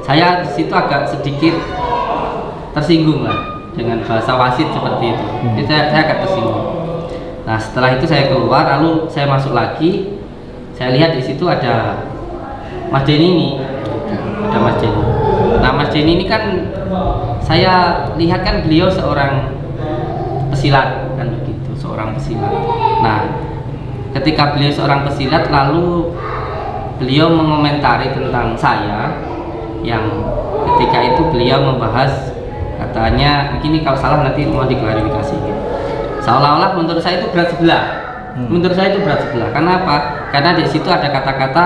saya di situ agak sedikit tersinggung lah. dengan bahasa wasit seperti itu. Jadi saya agak tersinggung. Nah setelah itu saya keluar, lalu saya masuk lagi, saya lihat di situ ada Mas Denny ini, ada Mas Denny. Nah Mas Denny ini kan saya lihat kan beliau seorang pesilat kan begitu, seorang pesilat. Nah ketika beliau seorang pesilat, lalu beliau mengomentari tentang saya yang ketika itu beliau membahas, katanya mungkin kalau salah nanti mau diklarifikasi. Seolah-olah menurut saya itu berat sebelah. Menurut saya itu berat sebelah. Karena apa? Karena di situ ada kata-kata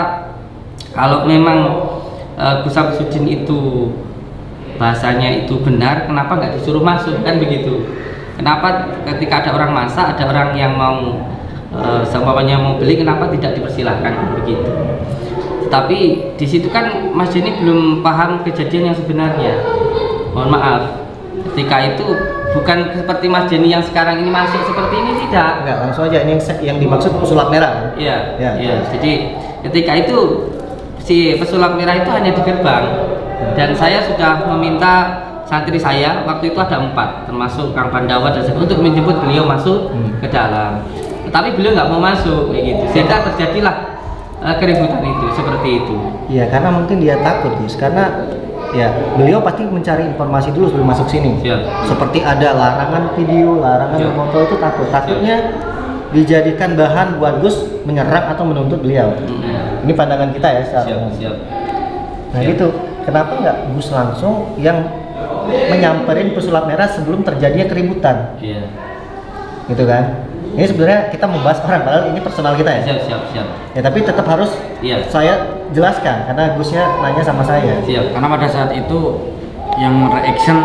kalau memang Gus Samsudin itu bahasanya itu benar, kenapa nggak disuruh masuk kan begitu? Kenapa ketika ada orang masak, ada orang yang mau seumpamanya mau beli, kenapa tidak dipersilahkan begitu? Tapi di situ kan Mas Denny belum paham kejadian yang sebenarnya. Mohon maaf, ketika itu bukan seperti Mas Denny yang sekarang ini masuk seperti ini, tidak. Enggak, langsung aja ini yang dimaksud pesulap merah. Iya, Ya. iya. Jadi ketika itu si pesulap merah itu hanya di gerbang, dan saya sudah meminta santri saya waktu itu ada 4, termasuk Kang Pandawa dan untuk menjemput beliau masuk ke dalam. Tetapi beliau nggak mau masuk, kayak gitu. Sehingga terjadilah keributan itu seperti itu. Iya, karena mungkin dia takut, Gus. Karena ya beliau pasti mencari informasi dulu sebelum masuk sini. Siap. Seperti ada larangan video, larangan Siap. foto, itu takutnya dijadikan bahan buat Gus menyerang atau menuntut beliau. Ini pandangan kita ya secara Siap, umum. siap. Nah Siap. gitu, kenapa nggak Gus langsung yang menyamperin pesulap merah sebelum terjadinya keributan, Iya. gitu kan? Ini sebenarnya kita membahas orang, padahal ini personal kita ya. Siap, siap, siap. Ya tapi tetap harus Iya. saya jelaskan karena Gusnya nanya sama saya. Siap. Karena pada saat itu yang reaction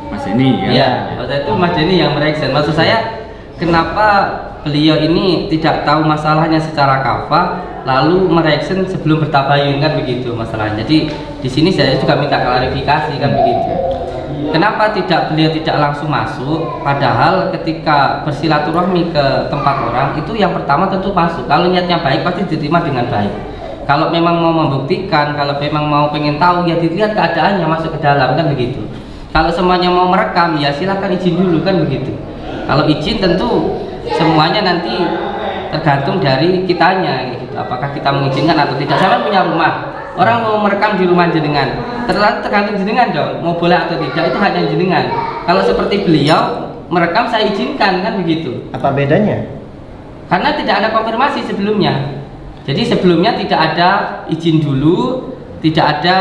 Mas Denny ya. Iya, waktu itu Mas Denny yang mereaction. Maksud saya, kenapa beliau ini tidak tahu masalahnya secara kafah, lalu mereaction sebelum bertabayun kan begitu masalahnya. Jadi di sini saya juga minta klarifikasi kan begitu. Kenapa beliau tidak langsung masuk? Padahal ketika bersilaturahmi ke tempat orang itu yang pertama tentu masuk. Kalau niatnya baik pasti diterima dengan baik. Kalau memang mau membuktikan, kalau memang mau pengen tahu ya dilihat keadaannya masuk ke dalam kan begitu. Kalau semuanya mau merekam ya silahkan izin dulu kan begitu. Kalau izin tentu semuanya nanti tergantung dari kitanya gitu. Apakah kita mengizinkan atau tidak. Saya punya rumah, orang mau merekam di rumah jenengan, tergantung jenengan dong mau boleh atau tidak, itu hanya jenengan. Kalau seperti beliau merekam saya izinkan kan begitu. Apa bedanya? Karena tidak ada konfirmasi sebelumnya. Jadi sebelumnya tidak ada izin dulu, tidak ada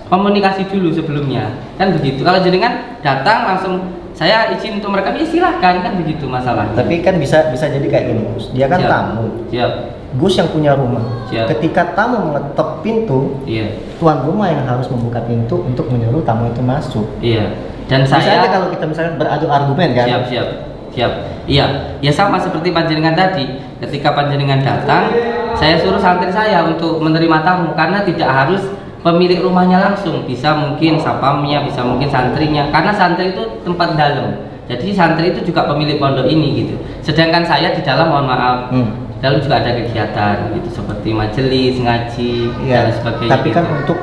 komunikasi dulu sebelumnya kan begitu. Kalau jenengan datang langsung saya izin untuk merekam ya silahkan kan begitu masalahnya. Tapi kan bisa jadi kayak gini, Gus. Dia kan Siap. tamu. Siap. Gus yang punya rumah. Siap. Ketika tamu mengetok pintu, Iya. tuan rumah yang harus membuka pintu untuk menyuruh tamu itu masuk. Iya. Dan Bisa saya aja kalau kita misalnya beradu argumen kan. siap. Iya, ya sama seperti panjenengan tadi. Ketika panjenengan datang, saya suruh santri saya untuk menerima tamu karena tidak harus pemilik rumahnya langsung, bisa mungkin sapamnya, bisa mungkin santrinya. Karena santri itu tempat dalam. Jadi santri itu juga pemilik pondok ini gitu. Sedangkan saya di dalam mohon maaf, di dalam juga ada kegiatan gitu seperti majelis, ngaji Iya. dan sebagainya. Tapi kan gitu. untuk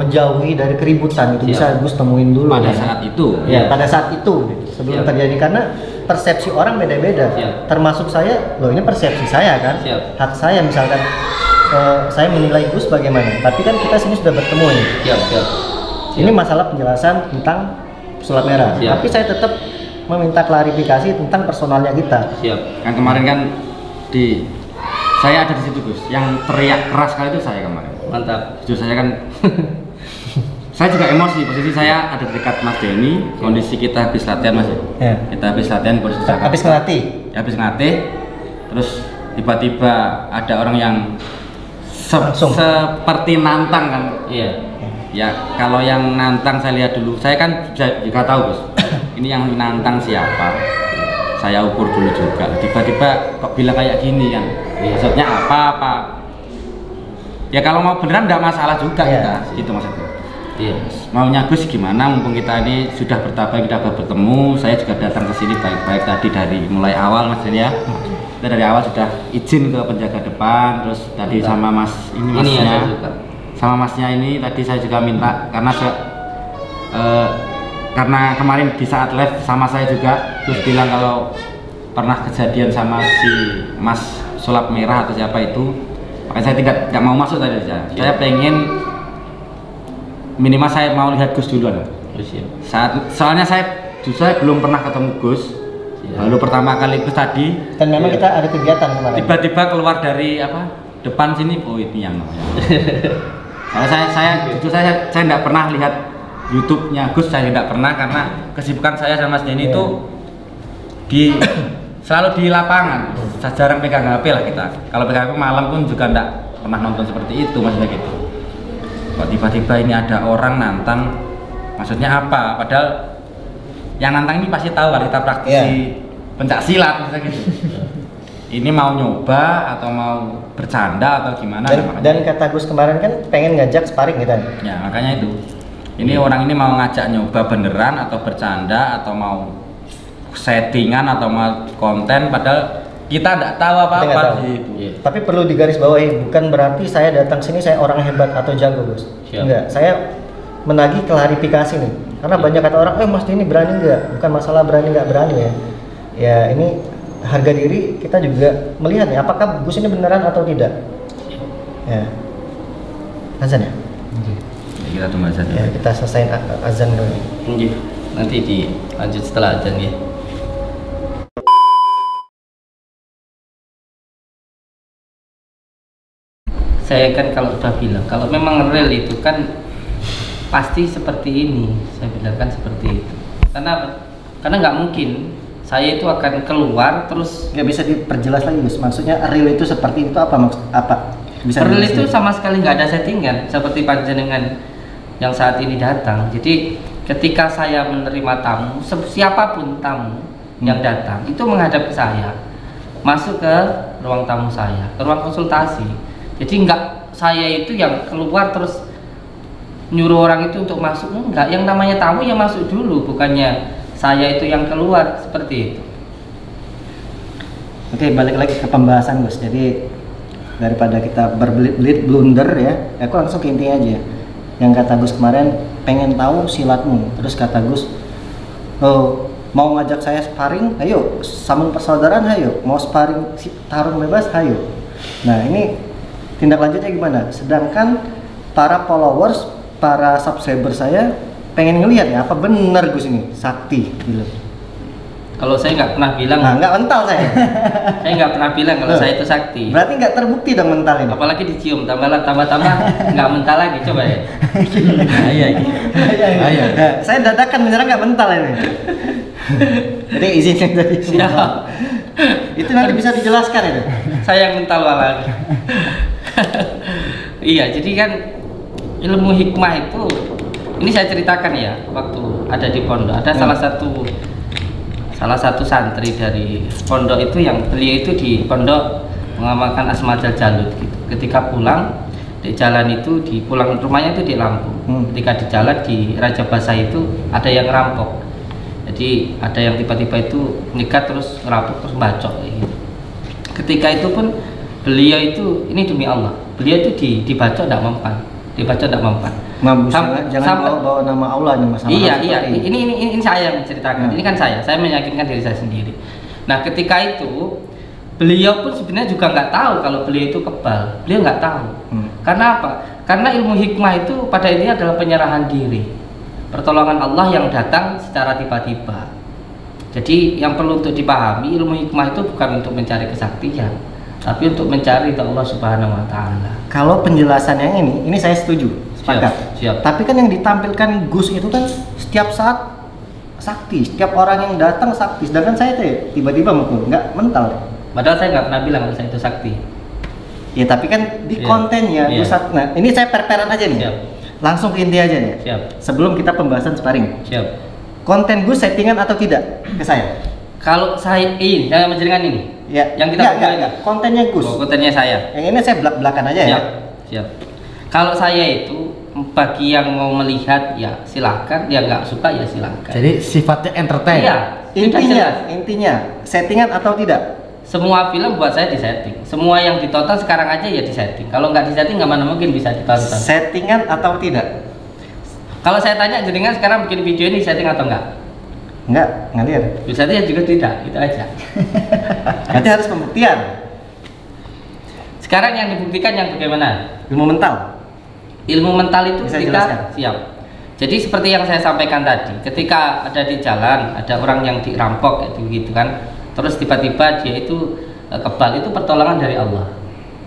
menjauhi dari keributan itu Siap. bisa Gus temuin dulu. Pada ya. saat itu. Ya, pada saat itu gitu, sebelum Siap. terjadi, karena persepsi orang beda-beda. Siap. Termasuk saya, loh ini persepsi saya kan. Siap. Hak saya misalkan saya menilai Gus bagaimana. Tapi kan kita sini sudah bertemu nih. Siap. Ini masalah penjelasan tentang pesulap merah. Siap. Tapi saya tetap meminta klarifikasi tentang personalnya kita. Siap. Kan kemarin kan saya ada di situ Gus. Yang teriak keras kali itu saya kemarin. Mantap. Jujur saya kan saya juga emosi, posisi saya ada di dekat Mas Denny, kondisi kita habis latihan Mas. Ya. Kita habis latihan posisi Jakarta. Habis ngelatih. Ya, habis ngelatih, terus tiba-tiba ada orang yang Langsung. seperti nantang kan. Iya. Ya kalau yang nantang saya lihat dulu, saya kan juga tahu Gus. Ini yang nantang siapa? Saya ukur dulu juga. Tiba-tiba kok bilang kayak gini kan? Maksudnya apa? Ya kalau mau beneran nggak masalah juga Iya. kita, itu maksudnya. Iya. Maunya Gus gimana? Mumpung kita ini sudah bertabai, kita baru bertemu. Saya juga datang ke sini baik-baik tadi dari mulai awal Mas ya. Kita dari awal sudah izin ke penjaga depan, terus tadi Mantap. sama Mas ini Ini yang masnya, saya suka. sama masnya ini tadi saya juga minta karena karena kemarin di saat live sama saya juga terus bilang kalau pernah kejadian sama si Mas sulap merah atau siapa itu, makanya saya tidak mau masuk tadi saja. Saya pengen minimal saya mau lihat Gus duluan. Soalnya saya belum pernah ketemu Gus. Lalu pertama kali Gus tadi Dan memang kita ada kegiatan kemarin. tiba-tiba keluar dari depan sini, oh ini yang namanya. Kalau saya tidak pernah lihat YouTube-nya Gus, saya tidak pernah karena kesibukan saya sama Mas Denny itu selalu di lapangan, jarang pegang HP lah kita. Kalau pegang HP malam pun juga tidak pernah nonton seperti itu, maksudnya gitu. Kok tiba-tiba ini ada orang nantang, maksudnya apa? Padahal yang nantang ini pasti tahu kalau kita praktisi pencak silat, maksudnya gitu. Ini mau nyoba atau mau bercanda atau gimana? Dan kata Gus kemarin kan pengen ngajak sparring kita. Ya makanya itu. Ini orang ini mau ngajak nyoba beneran atau bercanda atau mau settingan atau mau konten, padahal kita tidak tahu apa-apa. Tapi perlu digarisbawahi, bukan berarti saya datang sini saya orang hebat atau jago, Gus. Enggak, saya menagih klarifikasi nih. Karena banyak kata orang, Mas ini berani enggak? Bukan masalah berani enggak berani ya. Ya ini harga diri kita juga melihat nih, apakah Gus ini beneran atau tidak. Ya. Azan ya? Kita tunggu azan. Ya, kita selesaiin azan dulu. Nanti dilanjut setelah azan ya. Saya kan kalau udah bilang, kalau memang real itu kan pasti seperti ini. Saya bilang kan seperti itu. Karena nggak mungkin saya itu akan keluar terus. Nggak bisa diperjelas lagi, Gus. Maksudnya real itu seperti itu apa? Bisa real itu sama sekali nggak ada settingan seperti panjenengan yang saat ini datang. Jadi ketika saya menerima tamu, siapapun tamu yang datang itu menghadap ke saya, masuk ke ruang tamu saya, ke ruang konsultasi. Jadi enggak saya itu yang keluar terus nyuruh orang itu untuk masuk, enggak. Yang namanya tamu yang masuk dulu, bukannya saya itu yang keluar, seperti itu. Oke, balik lagi ke pembahasan, Gus. Jadi daripada kita berbelit-belit blunder ya, aku langsung ke intinya aja. Yang kata Gus kemarin, pengen tahu silatmu. Terus kata Gus, oh, mau ngajak saya sparring, ayo. Sambung persaudaraan, ayo. Mau sparring tarung bebas, ayo. Nah ini tindak lanjutnya gimana? Sedangkan para followers, para subscriber saya pengen ngelihat ya, apa benar Gus ini sakti gitu. Kalau saya nggak pernah bilang, nah nggak mental saya. Saya nggak pernah bilang kalau saya itu sakti. Berarti nggak terbukti dong mental ini. Apalagi dicium, tambah nggak mental lagi, coba ya. Ayo. Saya dadakan menyerang nggak mental ini. Jadi izinin tadi. Siap. Itu nanti bisa dijelaskan itu. Saya yang mental malah. Iya, jadi kan ilmu hikmah itu, ini saya ceritakan ya, waktu ada di pondok, ada salah satu santri dari pondok itu yang beliau itu di pondok mengamalkan Asmaul Jalud gitu. Ketika pulang di jalan itu, di pulang rumahnya itu di Lampung. Ketika di jalan di Raja Basah itu ada yang ngerampok. Jadi ada yang tiba-tiba itu nyegat terus ngerampok terus bacok gitu. Ketika itu pun beliau itu, ini demi Allah, beliau itu dibacok tidak mempan, Jangan bawa nama Allah nih Mas. Iya. Ini saya yang menceritakan. Ini kan saya meyakinkan diri saya sendiri. Nah ketika itu beliau pun sebenarnya juga nggak tahu kalau beliau itu kebal. Beliau nggak tahu. Karena apa? Karena ilmu hikmah itu pada intinya adalah penyerahan diri, pertolongan Allah yang datang secara tiba-tiba. Jadi yang perlu untuk dipahami, ilmu hikmah itu bukan untuk mencari kesaktian, tapi untuk mencari Allah Subhanahu wa Ta'ala. Kalau penjelasan yang ini saya setuju, sepakat. Siap. Tapi kan yang ditampilkan Gus itu kan setiap saat sakti, setiap orang yang datang sakti. Sedangkan saya tuh tiba-tiba mukul, nggak mental. Padahal saya nggak pernah bilang kalau saya itu sakti. Ya tapi kan di kontennya, nah ini saya perperan aja nih. Siap. Langsung ke inti aja nih. Siap. Sebelum kita pembahasan sparring. Siap. Konten Gus settingan atau tidak ke saya? Kalau saya saya menjelaskan ini. Ya. Yang kita enggak. Kontennya Gus. Oh, kontennya saya. Yang ini saya belak-belakan aja ya. Siap. Kalau saya itu bagi yang mau melihat ya silahkan, dia nggak suka ya silahkan. Jadi sifatnya entertain. Iya. Intinya settingan atau tidak? Semua film buat saya disetting. Semua yang ditonton sekarang aja ya disetting. Kalau nggak disetting nggak mana mungkin bisa ditonton. Settingan atau tidak? Kalau saya tanya jenengan sekarang bikin video ini setting atau enggak? Enggak, ngalir. Bisa ya juga tidak, itu aja. Nanti harus pembuktian. Sekarang yang dibuktikan yang bagaimana? Ilmu mental. Ilmu mental itu Bisa ketika jelaskan? siap. Jadi seperti yang saya sampaikan tadi, ketika ada di jalan ada orang yang dirampok gitu kan, terus tiba-tiba dia itu kebal, itu pertolongan dari Allah.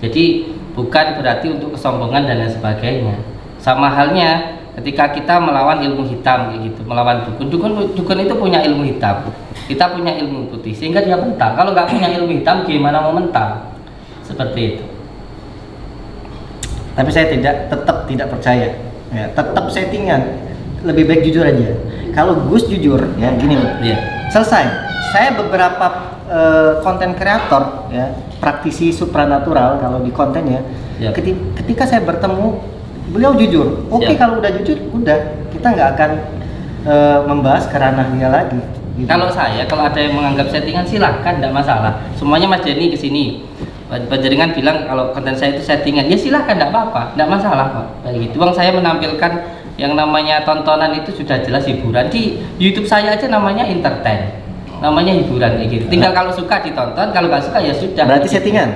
Jadi bukan berarti untuk kesombongan dan lain sebagainya. Sama halnya ketika kita melawan ilmu hitam kayak gitu, melawan dukun itu punya ilmu hitam, kita punya ilmu putih, sehingga dia mental. Kalau nggak punya ilmu hitam, gimana mau mental? Seperti itu. Tapi saya tetap tidak percaya. Ya, tetap settingan. Lebih baik jujur aja. Kalau Gus jujur, ya gini loh. Iya. Selesai. Saya beberapa konten kreator, ya, praktisi supranatural kalau di kontennya. Ya. Ketika saya bertemu, beliau jujur. Oke, Ya. kalau udah jujur, udah kita nggak akan membahas ke ranah dia lagi. Gitu. Kalau ada yang menganggap settingan, silahkan, tidak masalah. Semuanya Mas Denny kesini. Panjenengan bilang kalau konten saya itu settingan, ya silahkan, tidak apa-apa, tidak masalah kok. Kayak gitu. Uang saya menampilkan yang namanya tontonan itu sudah jelas hiburan. Di YouTube saya aja namanya entertain, namanya hiburan kayak gitu. Tinggal kalau suka ditonton, kalau nggak suka ya sudah. Berarti settingan.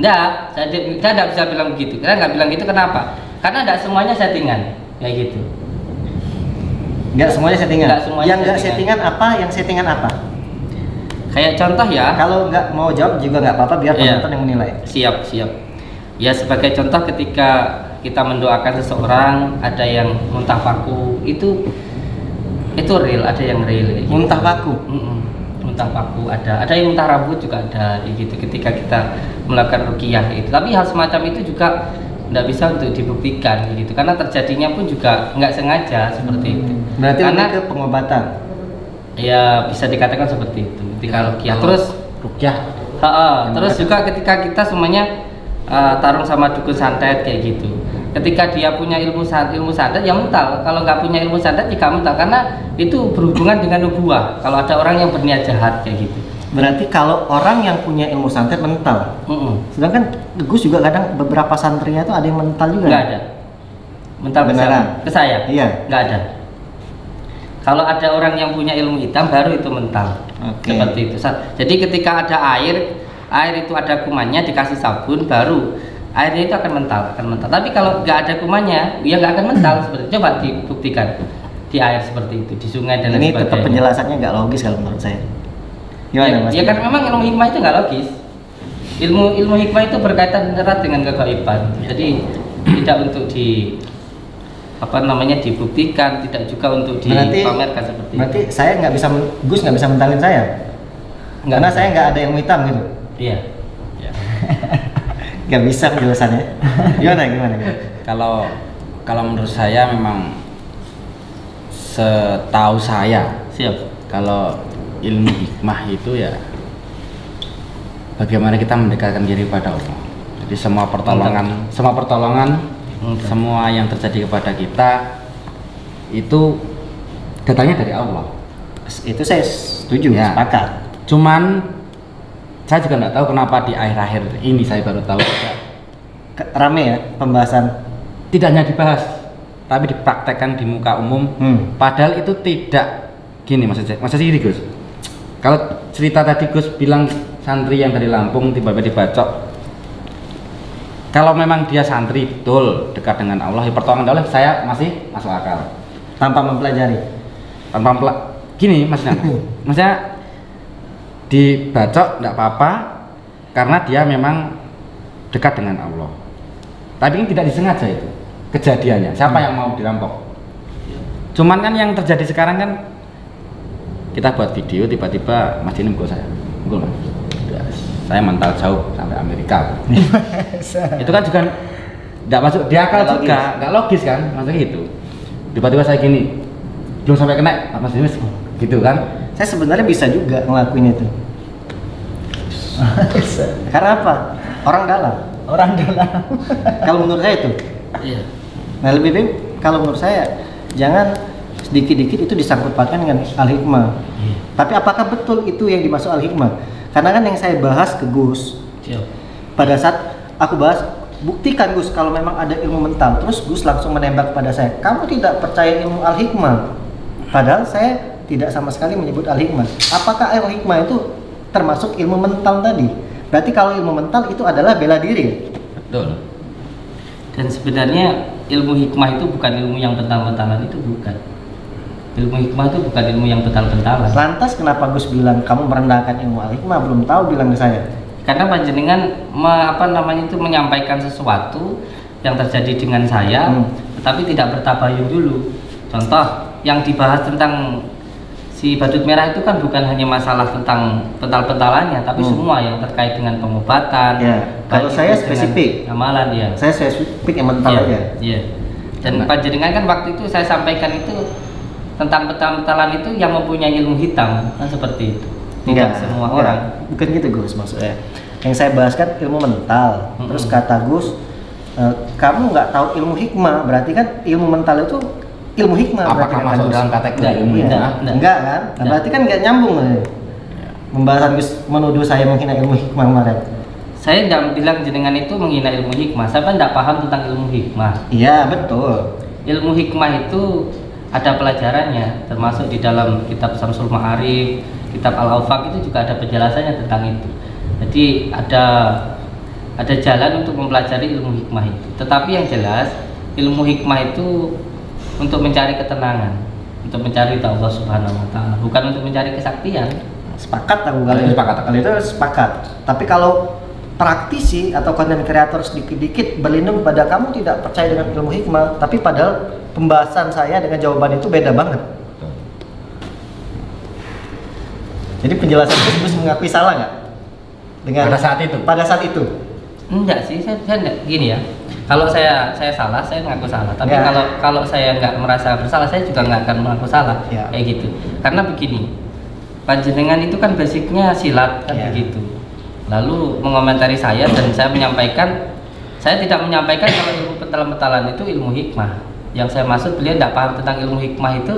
Enggak, saya tidak bisa bilang begitu. Karena nggak bilang gitu, kenapa? Karena tidak semuanya settingan, kayak gitu. Nggak semuanya settingan. Nggak semuanya yang nggak settingan. settingan apa? Yang settingan apa? Kayak contoh ya. Kalau nggak mau jawab juga nggak apa-apa, biar Iya. penonton yang menilai. Siap. Ya sebagai contoh ketika kita mendoakan seseorang, ada yang muntah paku, itu real, ada yang real. Gitu. Muntah paku. Muntah paku ada yang muntah rambut juga ada, gitu. Ketika kita melakukan ruqyah itu, tapi hal semacam itu juga tidak bisa untuk dibuktikan, gitu. Karena terjadinya pun juga nggak sengaja seperti itu. Berarti Karena lebih ke pengobatan. ya bisa dikatakan seperti itu. Ketika ruqyah, terus rukyah. terus juga ketika kita semuanya tarung sama dukun santet kayak gitu. Ketika dia punya ilmu santet ya mental. Kalau nggak punya ilmu santet juga mental, karena itu berhubungan dengan nubuah. Kalau ada orang yang berniat jahat kayak gitu. Berarti kalau orang yang punya ilmu santet mental. Sedangkan Gus juga kadang beberapa santrinya itu ada yang mental juga. Nggak ada. Mental ke Beneran? siapa? Ke saya? Iya. Nggak ada. Kalau ada orang yang punya ilmu hitam baru itu mental. Oke. Seperti itu. Jadi ketika ada air itu ada kumannya, dikasih sabun, baru airnya itu akan mental. Tapi kalau nggak ada kumannya, ya nggak akan mental. Seperti itu. Coba dibuktikan di air seperti itu, di sungai dan lain Ini tetap sebagainya. penjelasannya nggak logis kalau menurut saya. Gimana Mas? Ya kan memang ilmu hikmah itu nggak logis. Ilmu hikmah itu berkaitan erat dengan kegaiban. Jadi tidak untuk dibuktikan, tidak juga untuk dipamerkan seperti itu. Berarti saya nggak bisa, Gus nggak bisa mentalin saya. Karena saya nggak ada ilmu hitam gitu. Iya. Nggak bisa penjelasannya. Gimana? Kalau menurut saya memang setahu saya, Siap. kalau ilmu hikmah itu ya bagaimana kita mendekatkan diri pada Allah. Jadi semua pertolongan, semua yang terjadi kepada kita itu datangnya dari Allah. Itu saya setuju, Ya. sepakat. Cuman saya juga nggak tahu kenapa di akhir-akhir ini saya baru tahu juga. Rame ya pembahasan. Tidak hanya dibahas, tapi dipraktekkan di muka umum. Padahal itu tidak gini maksudnya gini Gus. Kalau cerita tadi Gus bilang santri yang dari Lampung tiba-tiba dibacok. Kalau memang dia santri betul dekat dengan Allah, ya pertolongan Allah saya masih masuk akal. Tanpa mempelajari. Gini maksudnya dibacok tidak apa-apa karena dia memang dekat dengan Allah. Tapi ini tidak disengaja itu kejadiannya. Siapa yang mau dirampok? Cuman kan yang terjadi sekarang kan kita buat video tiba-tiba Mas Dini saya. Saya mental jauh sampai Amerika. Itu kan juga tidak masuk di akal Nggak juga, nggak logis kan, maksudnya gitu. Tiba-tiba saya gini, belum sampai kena, Mas Dini gitu kan? Saya sebenarnya bisa juga ngelakuin itu. Karena apa? Orang dalam. Kalau menurut saya itu. Iya. Nah lebih baik kalau menurut saya jangan sedikit-dikit itu disangkut pautkan dengan al-hikmah. Tapi apakah betul itu yang dimaksud al-hikmah? Karena kan yang saya bahas ke Gus, Siap. pada saat aku bahas buktikan Gus kalau memang ada ilmu mental. Terus Gus langsung menembak pada saya, kamu tidak percaya ilmu al-hikmah. Padahal saya tidak sama sekali menyebut al-hikmah. Apakah al-hikmah itu termasuk ilmu mental tadi? Berarti kalau ilmu mental itu adalah bela diri. Betul. Dan sebenarnya ilmu hikmah itu bukan ilmu yang bental-bentalan, itu bukan. Ilmu hikmah itu bukan ilmu yang bental-bentalan. Lantas kenapa Gus bilang kamu merendahkan ilmu al-hikmah? Belum tahu bilang ke saya. Karena panjenengan menyampaikan sesuatu yang terjadi dengan saya, tetapi tidak bertabayun dulu. Contoh yang dibahas tentang si badut merah itu kan bukan hanya masalah tentang bental-bentalannya, tapi semua yang terkait dengan pengobatan. Ya, kalau saya spesifik amalan ya. Saya spesifik yang mental aja. Iya. Dan panjenengan kan waktu itu saya sampaikan itu tentang bental-bentalan itu yang mempunyai ilmu hitam, kan seperti itu. Tidak semua orang. Bukan gitu Gus maksudnya. Yang saya bahas kan ilmu mental. Terus kata Gus, kamu nggak tahu ilmu hikmah, berarti kan ilmu mental itu ilmu hikmah. Apakah masuk dalam kategori ilmu hikmah? Enggak kan? Nah, berarti kan nggak nyambung nih. Pembahasan Gus menuduh saya menghina ilmu hikmah kemarin. Saya tidak bilang jenengan itu menghina ilmu hikmah. Saya kan tidak paham tentang ilmu hikmah. Iya betul. Ilmu hikmah itu ada pelajarannya, termasuk di dalam kitab Syamsul Ma'arif, kitab Al-Awfaq itu juga ada penjelasannya tentang itu. Jadi ada jalan untuk mempelajari ilmu hikmah itu. Tetapi yang jelas ilmu hikmah itu untuk mencari ketenangan, untuk mencari Allah Subhanahu wa taala, bukan untuk mencari kesaktian. Sepakat aku kali itu sepakat. Tapi kalau praktisi atau content creator sedikit-dikit berlindung pada kamu tidak percaya dengan ilmu hikmah, tapi padahal pembahasan saya dengan jawaban itu beda banget. Jadi penjelasan itu Gus mengakui salah nggak? Dengan pada saat itu? Enggak sih, saya enggak gini ya. Kalau saya salah, saya ngaku salah. Tapi Ya. kalau saya nggak merasa bersalah, saya juga nggak akan mengaku salah. Ya. Kayak gitu. Karena begini, panjenengan itu kan basicnya silat kan Ya. begitu. Lalu mengomentari saya dan saya menyampaikan, saya tidak menyampaikan kalau ilmu bental-bentalan itu ilmu hikmah. Yang saya maksud beliau tidak paham tentang ilmu hikmah itu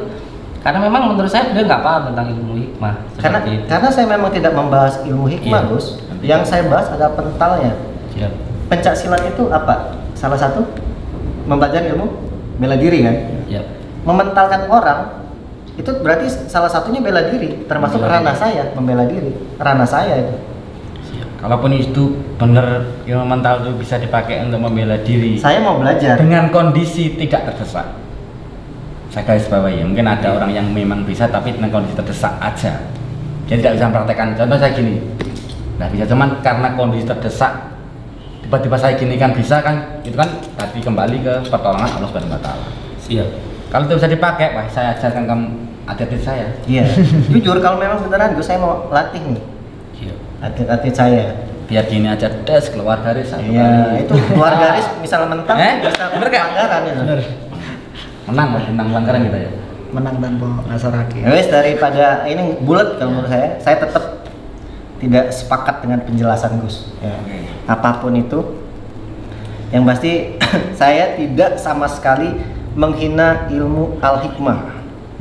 karena memang menurut saya beliau nggak paham tentang ilmu hikmah. Karena saya memang tidak membahas ilmu hikmah, Iya. Gus. Yang saya bahas ada pentalnya. Siap. Pencak silat itu apa? Salah satu mempelajari ilmu bela diri kan? Siap. Mementalkan orang itu berarti salah satunya bela diri, termasuk Membela ranah diri. saya, membela diri. Ranah saya itu. Kalaupun itu benar ilmu mental itu bisa dipakai untuk membela diri Saya mau belajar. dengan kondisi tidak terdesak. Saya garis bawahi, mungkin ada orang yang memang bisa tapi dengan kondisi terdesak aja. Jadi tidak bisa mempraktekkan. Contoh saya gini, nggak bisa cuman karena kondisi terdesak. Tiba-tiba saya gini kan bisa kan? Itu kan tadi kembali ke pertolongan Allah Subhanahu Wa Taala. Siap. Kalau itu bisa dipakai, wah saya ajarkan kamu atlet saya. Iya. Jujur kalau memang beneran Gus, saya mau latih nih Siap. atlet-atlet saya. Biar gini aja des keluar garis satu Iya, kali. itu keluar garis misalnya mental bisa Bener gak? pelanggaran itu. Menang pelanggaran kita ya. Menang tanpa ngasar haki. Wes daripada ini bulat kalau menurut saya tetap tidak sepakat dengan penjelasan Gus. Ya. Apapun itu, yang pasti saya tidak sama sekali menghina ilmu al-hikmah.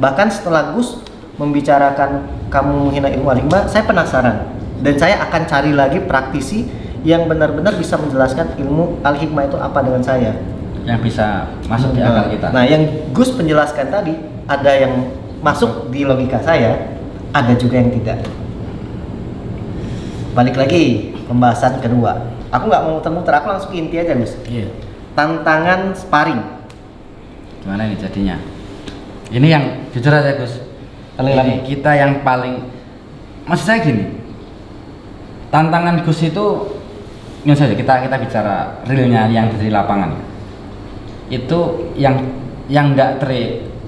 Bahkan setelah Gus membicarakan kamu menghina ilmu al-hikmah, saya penasaran dan saya akan cari lagi praktisi yang benar-benar bisa menjelaskan ilmu al-hikmah itu apa dengan saya. Yang bisa masuk di akal kita. Nah, yang Gus penjelaskan tadi ada yang masuk di logika saya, ada juga yang tidak. Balik lagi pembahasan kedua. Aku nggak mau muter-muter, aku langsung ke inti aja Gus. Iya. Tantangan sparring. Gimana ini jadinya? Ini yang jujur aja Gus. Ini kita yang paling, maksud saya gini. Tantangan Gus itu, ini saja kita bicara realnya yang dari lapangan. Itu yang nggak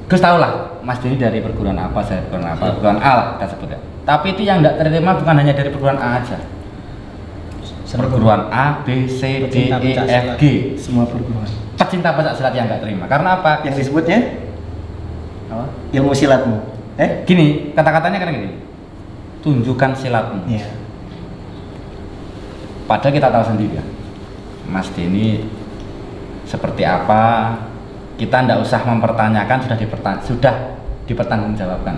Gus tahu lah, Mas Denny dari perguruan apa, saya perguruan apa, perguruan A lah kita sebutnya. Tapi itu yang nggak terima bukan hanya dari perguruan A aja. Perguruan A, B, C, D, E, F, G. Semua perguruan. Pecinta pencak silat yang nggak terima. Karena apa? Yang disebutnya Apa? ilmu silatmu. Gini, kata-katanya kan gini. Tunjukkan silatmu. Iya. Padahal kita tahu sendiri ya, Mas Denny seperti apa, kita ndak usah mempertanyakan, sudah dipertanggungjawabkan.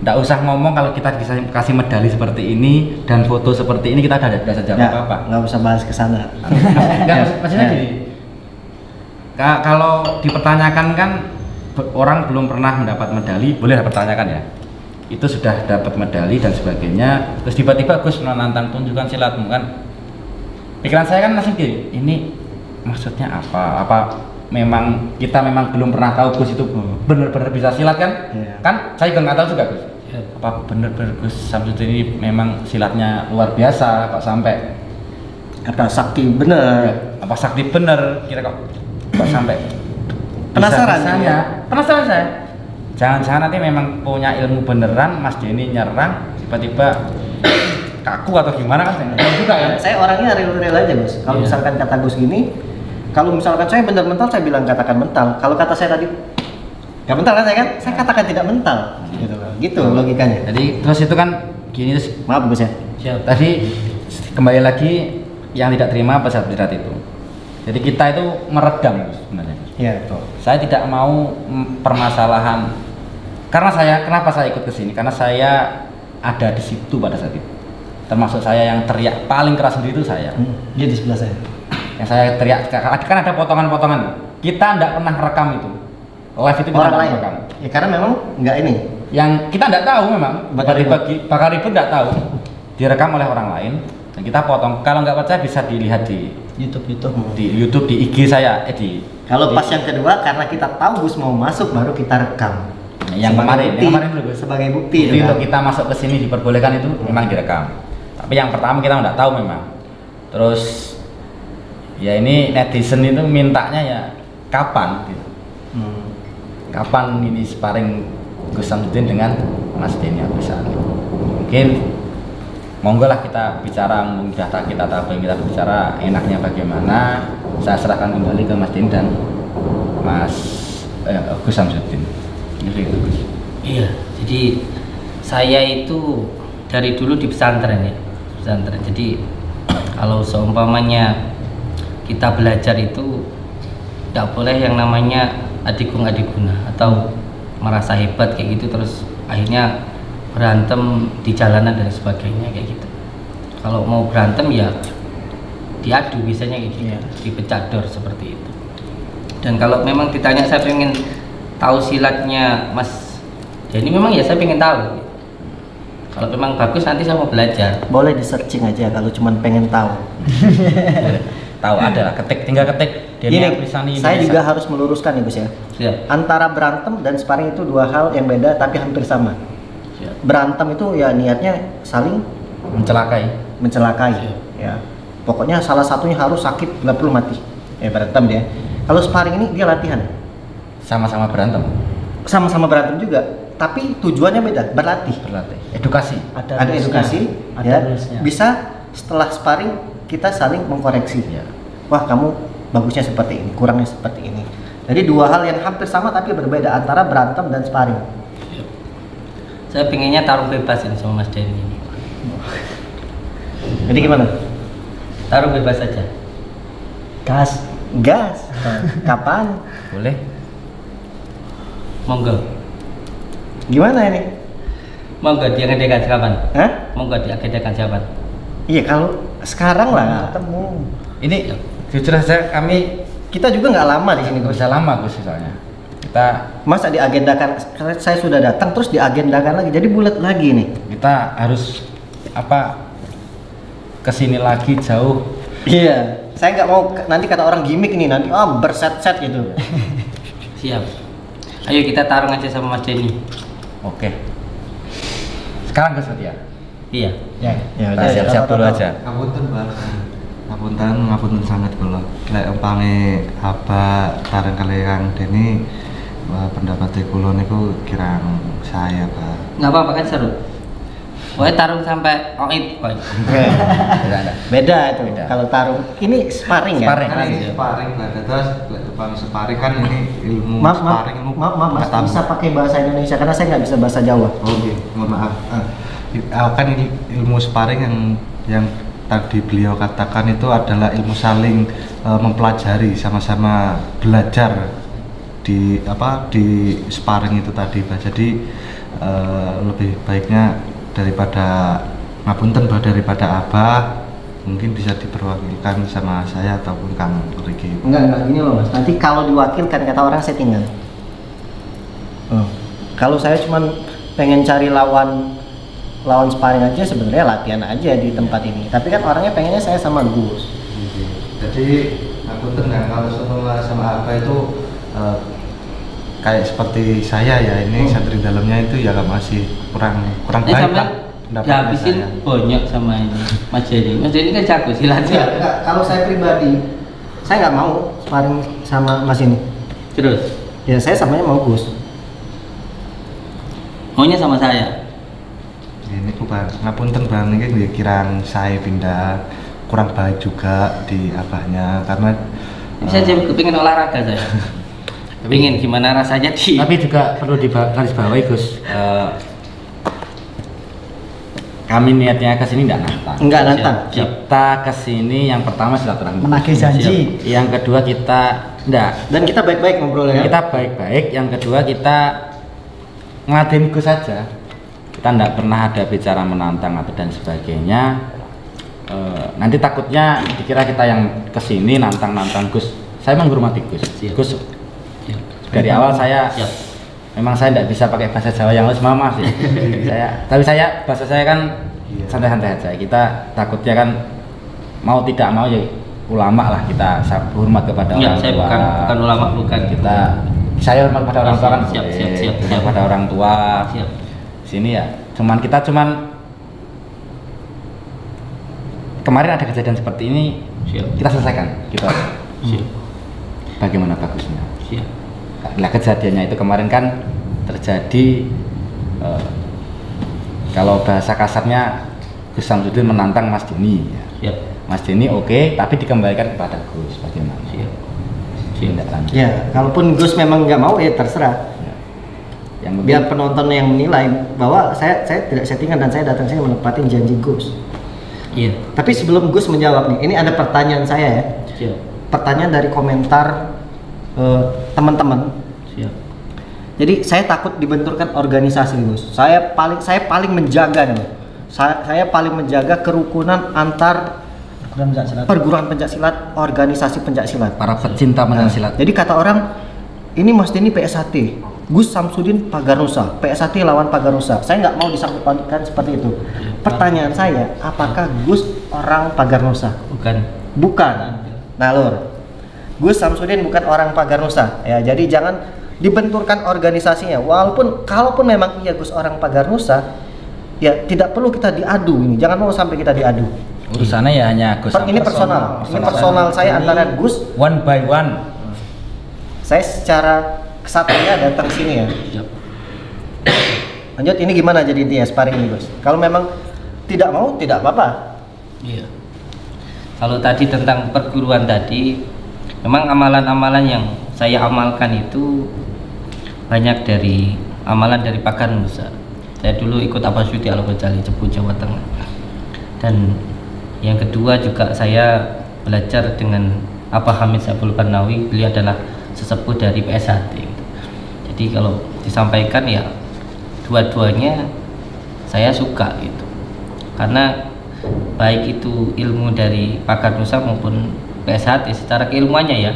nggak usah ngomong kalau kita kasih medali seperti ini dan foto seperti ini kita udah jawab apa. Nggak usah bahas ke sana. Maksudnya gini, kalau dipertanyakan kan orang belum pernah mendapat medali, boleh dipertanyakan ya. Itu sudah dapat medali dan sebagainya, terus tiba-tiba Gus menantang tunjukkan silatmu kan. Pikiran saya kan langsung gini, ini maksudnya apa? Apa memang kita memang belum pernah tahu Gus itu benar-benar bisa silat kan? Iya. Kan saya juga nggak tahu juga Gus. Apa benar-benar Gus Samsudin ini memang silatnya luar biasa, Pak sampai Apa sakti bener? apa sakti bener kira kok sampai Penasaran ya? Penasaran saya. Jangan-jangan nanti memang punya ilmu beneran, Mas Denny nyerang tiba-tiba kaku atau gimana kan? Saya juga ya. Saya orangnya real aja Gus. Kalau misalkan kata Gus gini, kalau misalkan saya benar mental, saya bilang katakan mental. Kalau kata saya tadi nggak mental kan saya katakan tidak mental. Gitu logikanya. Jadi terus itu kan gini terus. Maaf Gus ya. Tadi kembali lagi yang tidak terima pesawat berat itu. Jadi kita itu meredam sebenarnya. Iya betul. Saya tidak mau permasalahan. Kenapa saya ikut ke sini? Karena saya ada di situ pada saat itu. Termasuk saya yang teriak paling keras sendiri itu saya. Dia di sebelah saya. Yang saya teriak kan ada potongan-potongan. Kita tidak pernah rekam itu. Live itu kita Orang nggak lain. rekam. Ya karena memang nggak ini. Yang kita tidak tahu memang. Bakar Ribut tidak tahu. Direkam oleh orang lain dan kita potong. Kalau nggak percaya bisa dilihat di YouTube, di IG saya. Kalau pas yang kedua karena kita tahu Gus mau masuk baru kita rekam. Yang kemarin dulu Gus. Sebagai bukti. Jadi kan? untuk kita masuk ke sini diperbolehkan itu memang direkam. Tapi yang pertama kita nggak tahu memang. Terus ya ini netizen itu mintanya ya kapan gitu. Kapan ini sparring Gus Samsudin dengan Mas Denny Abdisani. Mungkin monggo lah kita bicara, mudah kita tahu kita bicara enaknya bagaimana. Saya serahkan kembali ke Mas Denny dan Mas Gus Samsudin. Gitu, Gus. Iya, jadi saya itu dari dulu di pesantren ya, pesantren. Jadi kalau seumpamanya kita belajar itu tidak boleh yang namanya adik-adiguna atau merasa hebat kayak gitu terus akhirnya berantem di jalanan dan sebagainya kayak gitu. Kalau mau berantem ya diadu biasanya kayak gitu, dipecah dor seperti itu. Dan kalau memang ditanya saya pengen tahu silatnya Mas Denny, memang ya saya pengen tahu. Kalau memang bagus nanti saya mau belajar. Boleh di searching aja kalau cuma pengen tahu. Tahu ada, tinggal ketik Denny Abdisani. Saya juga harus meluruskan ya Gus ya. Siap. Antara berantem dan sparring itu dua hal yang beda tapi hampir sama. Siap. Berantem itu ya niatnya saling mencelakai. Ya. Pokoknya salah satunya harus sakit, nggak perlu mati. Berantem dia. Kalau sparring ini dia latihan. Sama-sama berantem. Sama-sama berantem juga, tapi tujuannya beda, berlatih. Edukasi. Ada edukasi, ada ya. rules-nya. Bisa setelah sparring kita saling mengkoreksi. Ya. Wah, kamu bagusnya seperti ini, kurangnya seperti ini. Jadi dua hal yang hampir sama tapi berbeda antara berantem dan sparring. Saya pengennya tarung bebas ini sama Mas Denny ini. Jadi gimana? Tarung bebas saja. Gas. Kapan? Boleh. Monggo. Gimana ini? Monggo diagendakan kapan? Hah? Monggo diagendakan kapan? Iya, kalau sekarang lah ketemu. Ini jujur saja Kita juga nggak lama di sini, nggak Gus. bisa lama Gus misalnya. Kita Masa diagendakan? Saya sudah datang terus diagendakan lagi. Jadi bulat lagi nih. kita harus kesini lagi jauh. Iya. Saya nggak mau nanti kata orang gimmick nih nanti berset-set gitu. Siap. Ayo kita tarung aja sama Mas Denny. Oke. Sekarang Gus ya. Iya. Ya Kita siap-siap dulu aja. Ngapunten, Pak. Ngapunten sangat kula. Lek umpame apa bareng kali Kang Denny pendapat kula niku kirang saya, Pak. Nggak apa-apa kan seru. Pokoknya tarung sampai oit. Beda itu. Beda. Kalau tarung ini sparring ya. Sparring. Kan ini sparring Pak. Terus lek umpame sparring kan ini ilmu Maaf, sparring ilmu Mas, ketemu. bisa pakai bahasa Indonesia karena saya nggak bisa bahasa Jawa. Oke, mohon maaf. Kan ini ilmu sparring yang tadi beliau katakan itu adalah ilmu saling mempelajari, sama-sama belajar di sparring itu tadi, Pak. Jadi lebih baiknya daripada ngapunten bah daripada Abah mungkin bisa diperwakilkan sama saya ataupun Kang Riki. Enggak, gini loh Mas. Nanti kalau diwakilkan kata orang settingan. Kalau saya cuman pengen cari lawan sparring aja, sebenarnya latihan aja di tempat ini. Tapi kan orangnya pengennya saya sama Gus. Jadi aku tenang kalau sama Abah itu kayak seperti saya ya ini santri dalamnya itu ya masih kurang baik lah. Habisin banyak sama ini Mas Denny. Mas Denny kan jago silatnya. Enggak, kalau saya pribadi, saya nggak mau sparring sama Mas ini. Terus? Ya saya samanya mau Gus. Maunya sama saya. Ini bukan ngapunten bang ini kirang saya pindah kurang baik juga di Abahnya karena Saya kepingin olahraga saya. Kepingin gimana rasanya di. Tapi juga perlu digarisbawahi Gus. Kami niatnya ke sini enggak nantang. Enggak nantang. Kita ke sini yang pertama silaturahmi. Menagih janji. Yang kedua kita enggak. Dan kita baik-baik ngobrolnya. Kita baik-baik. Yang kedua kita ngeladen Gus saja. Kita enggak pernah ada bicara menantang atau dan sebagainya. Nanti takutnya dikira kita yang ke sini nantang Gus. Saya menghormati Gus. Gus dari awal saya memang saya tidak bisa pakai bahasa Jawa yang halus mama sih. Tapi bahasa saya kan santai-santai aja. Kita takutnya kan mau tidak mau ya ulama lah kita hormat kepada orang tua. Saya bukan ulama bukan. Saya hormat kepada orang tua kan. Siap. Kepada orang tua. Siap. Sini ya. Kita cuman kemarin ada kejadian seperti ini. Siap. Kita selesaikan. Kita. Siap. Bagaimana bagusnya? Siap. Nah kejadiannya itu kemarin kan terjadi kalau bahasa kasarnya Gus Samsudin menantang Mas Denny ya. Siap. Mas Denny oke, tapi dikembalikan kepada Gus bagaimana? Siap. Tindak lanjut. Ya, kalaupun Gus memang nggak mau ya terserah. Ya. Yang Biar penonton yang menilai bahwa saya tidak settingan dan saya datang sini menepati janji Gus. Iya. Tapi sebelum Gus menjawab nih, ini ada pertanyaan saya ya. Siap. Pertanyaan dari komentar teman-teman. Siap. Jadi saya takut dibenturkan organisasi Gus. Saya paling menjaga nih. Saya paling menjaga kerukunan antar perguruan pencaksilat, organisasi pencaksilat. para pecinta pencaksilat. Jadi kata orang ini Mas Denny PSHT, Gus Samsudin Pagarnusa, PSHT lawan Pagarnusa. Saya nggak mau disangkut pautkan seperti itu. Pertanyaan saya, apakah Gus orang Pagarnusa? Bukan. Nah lur, Gus Samsudin bukan orang Pagarnusa. Ya, jadi jangan dibenturkan organisasinya. Kalaupun memang iya Gus orang Pagarnusa, ya tidak perlu kita diadu ini. Jangan mau sampai kita diadu. Urusannya ya hanya Gus. Ini personal. Ini personal saya antara Gus. One by one. Saya secara kesatria datang sini ya. Siap. Lanjut, ini gimana jadi intinya sparring ini Gus? Kalau memang tidak mau, tidak apa-apa. Iya. Kalau tadi tentang perguruan tadi, memang amalan-amalan yang saya amalkan itu banyak dari amalan dari Pagarnusa. Saya dulu ikut Abasyuti Al-Ghazali Cepu Jawa Tengah. Dan yang kedua juga saya belajar dengan Abah Hamid Sabul Barnawi. Beliau adalah sesepuh dari PSHT. Jadi kalau disampaikan ya dua-duanya saya suka gitu. Karena baik itu ilmu dari Pagarnusa maupun PSHT secara keilmuannya ya,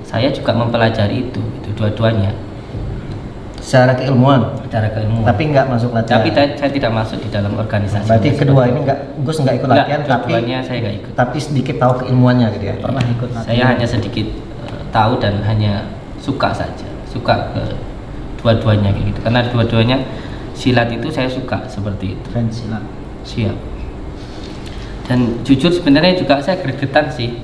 saya juga mempelajari itu dua-duanya. Secara keilmuan. Tapi nggak masuk latihan. Tapi saya tidak masuk di dalam organisasi. Berarti kedua ini Gus nggak ikut latihan, tapi saya nggak ikut. Tapi sedikit tahu keilmuannya gitu ya. Pernah ikut latihan. Saya hanya sedikit tahu dan hanya suka saja, suka ke dua-duanya kayak gitu. Karena dua-duanya silat itu saya suka seperti itu. Fans silat. Siap. Dan jujur sebenarnya juga saya gregetan sih.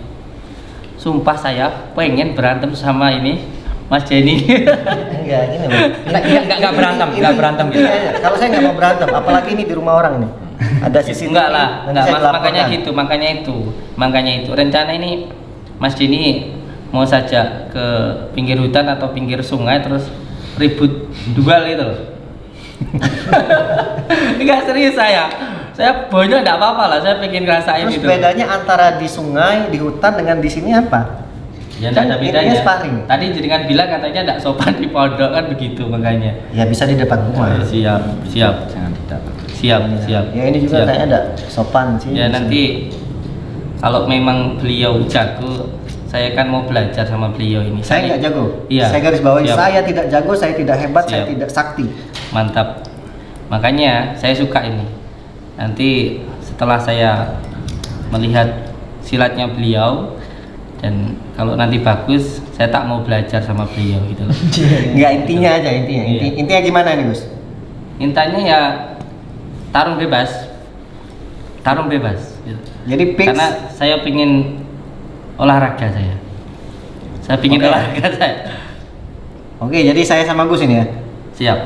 Sumpah saya pengen berantem sama ini Mas Denny. Enggak, gini loh. Enggak berantem gitu. Iya. Kalau saya nggak mau berantem, apalagi ini di rumah orang ini. Ada sisi enggak lah, nanti saya makanya dilaporkan. makanya itu rencana ini Mas Denny mau saja ke pinggir hutan atau pinggir sungai terus ribut duel itu loh. Enggak serius saya bonyok enggak apa-apa lah, saya pengen ngerasain Terus itu. bedanya antara di sungai, di hutan dengan di sini apa? Ya enggak ada intinya bedanya. sparring. Tadi jenengan bilang katanya enggak sopan di pondok kan begitu makanya. Ya bisa di depan rumah. Siap. Jangan tidak. Siap. Ya ini juga Siap. kayaknya ada sopan sih. Ya nanti kalau memang beliau jago, saya kan mau belajar sama beliau ini. Saya nggak jago. Iya. Saya garis bawahi, Siap. saya tidak jago, saya tidak hebat, saya Siap. tidak sakti. Mantap. Makanya saya suka ini. Nanti setelah saya melihat silatnya beliau dan kalau nanti bagus, saya tak mau belajar sama beliau gitu loh. Nggak, intinya aja intinya. Iya. Intinya gimana nih Gus? Intinya ya tarung bebas. Tarung bebas. Gitu. Jadi fix. Karena saya pingin olahraga saya. Saya pingin Oke. olahraga saya. Oke, jadi saya sama Gus ini ya. Siap.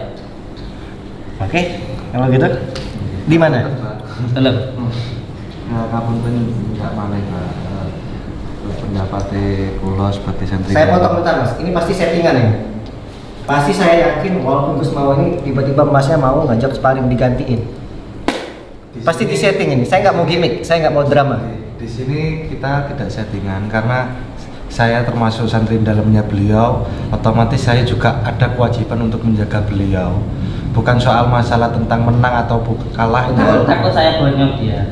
Oke, kalau gitu di mana? Belum. Ya, kapunten nggak malih pendapat kula sebagai santri. Saya potong bentar Mas. Ini pasti settingan ya. Pasti saya yakin walaupun Gus mau ini tiba-tiba Masnya mau ngajak sparring digantiin. Pasti di setting ini. Saya nggak mau gimmick, saya nggak mau drama. Di sini kita tidak settingan karena saya termasuk santri dalamnya beliau, otomatis saya juga ada kewajiban untuk menjaga beliau. Bukan soal masalah tentang menang atau kalah. Takut saya bonyok dia.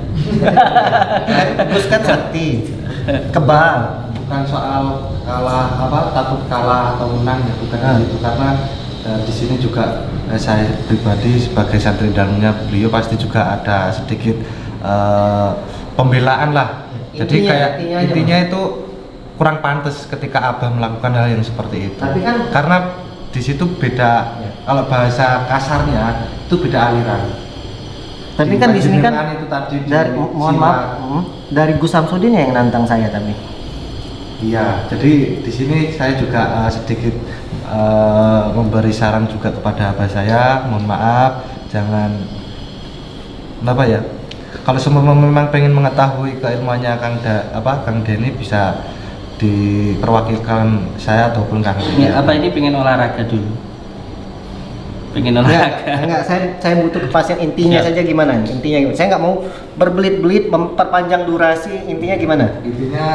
Gus kan sakti, kebal. Bukan soal kalah takut kalah atau menang ya, bukan itu karena di sini juga saya pribadi sebagai santri dalamnya beliau pasti juga ada sedikit pembelaan lah. Jadi intinya itu kurang pantas ketika Abah melakukan hal yang seperti itu. Tapi kan karena di situ beda, kalau bahasa kasarnya itu beda aliran. Tapi kan di sini kan Panjenengan itu tadi dari mohon maaf, dari Gus Samsudin yang nantang saya tapi. Iya, jadi di sini saya juga sedikit memberi saran juga kepada abah saya, mohon maaf, jangan apa ya. Kalau semua memang pengen mengetahui keilmuannya Kang Denny bisa diperwakilkan saya ataupun Kang Denny. Ya, apa ini pengen olahraga dulu? Pengen olahraga. Enggak, saya butuh kepastian intinya Siap. saja gimana? Intinya gimana? Saya nggak mau berbelit-belit memperpanjang durasi. Intinya gimana? Intinya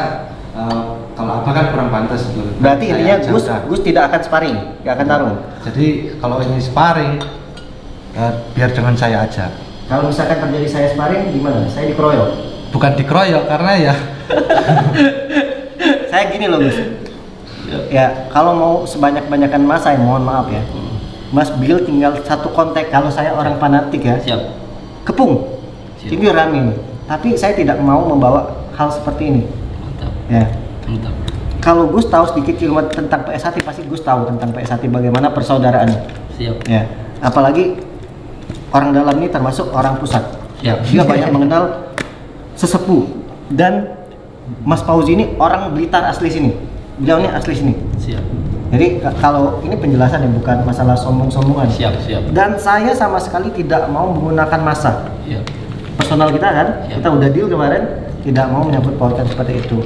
kalau apa kan kurang pantas. Berarti Saya intinya ajarkan. Gus tidak akan sparring, nggak akan tarung. Jadi kalau ini sparring biar dengan saya aja. Kalau misalkan terjadi saya sparring gimana? Saya dikeroyok. Bukan dikeroyok karena ya Saya gini loh Gus. Ya kalau mau sebanyak-banyakan mas saya mohon maaf ya. Mas Bill tinggal satu kontak, kalau saya orang fanatik ya. Siap. Kepung. Siap. Ini rame ini. Tapi saya tidak mau membawa hal seperti ini. Mantap. Ya. Mantap. Kalau Gus tahu sedikit ilmu tentang PSHT, pasti Gus tahu tentang PSHT bagaimana persaudaraannya. Siap. Ya. Apalagi orang dalam ini termasuk orang pusat. Siap. Dia banyak mengenal sesepuh dan Mas Fauzi ini orang Blitar asli sini. Beliau ini asli sini. Siap. Jadi kalau ini penjelasan ya, bukan masalah sombong-sombongan. Siap. Siap. Dan saya sama sekali tidak mau menggunakan massa. Siap. Personal kita kan, Siap. kita udah deal kemarin, tidak mau menyangkut pautkan seperti itu.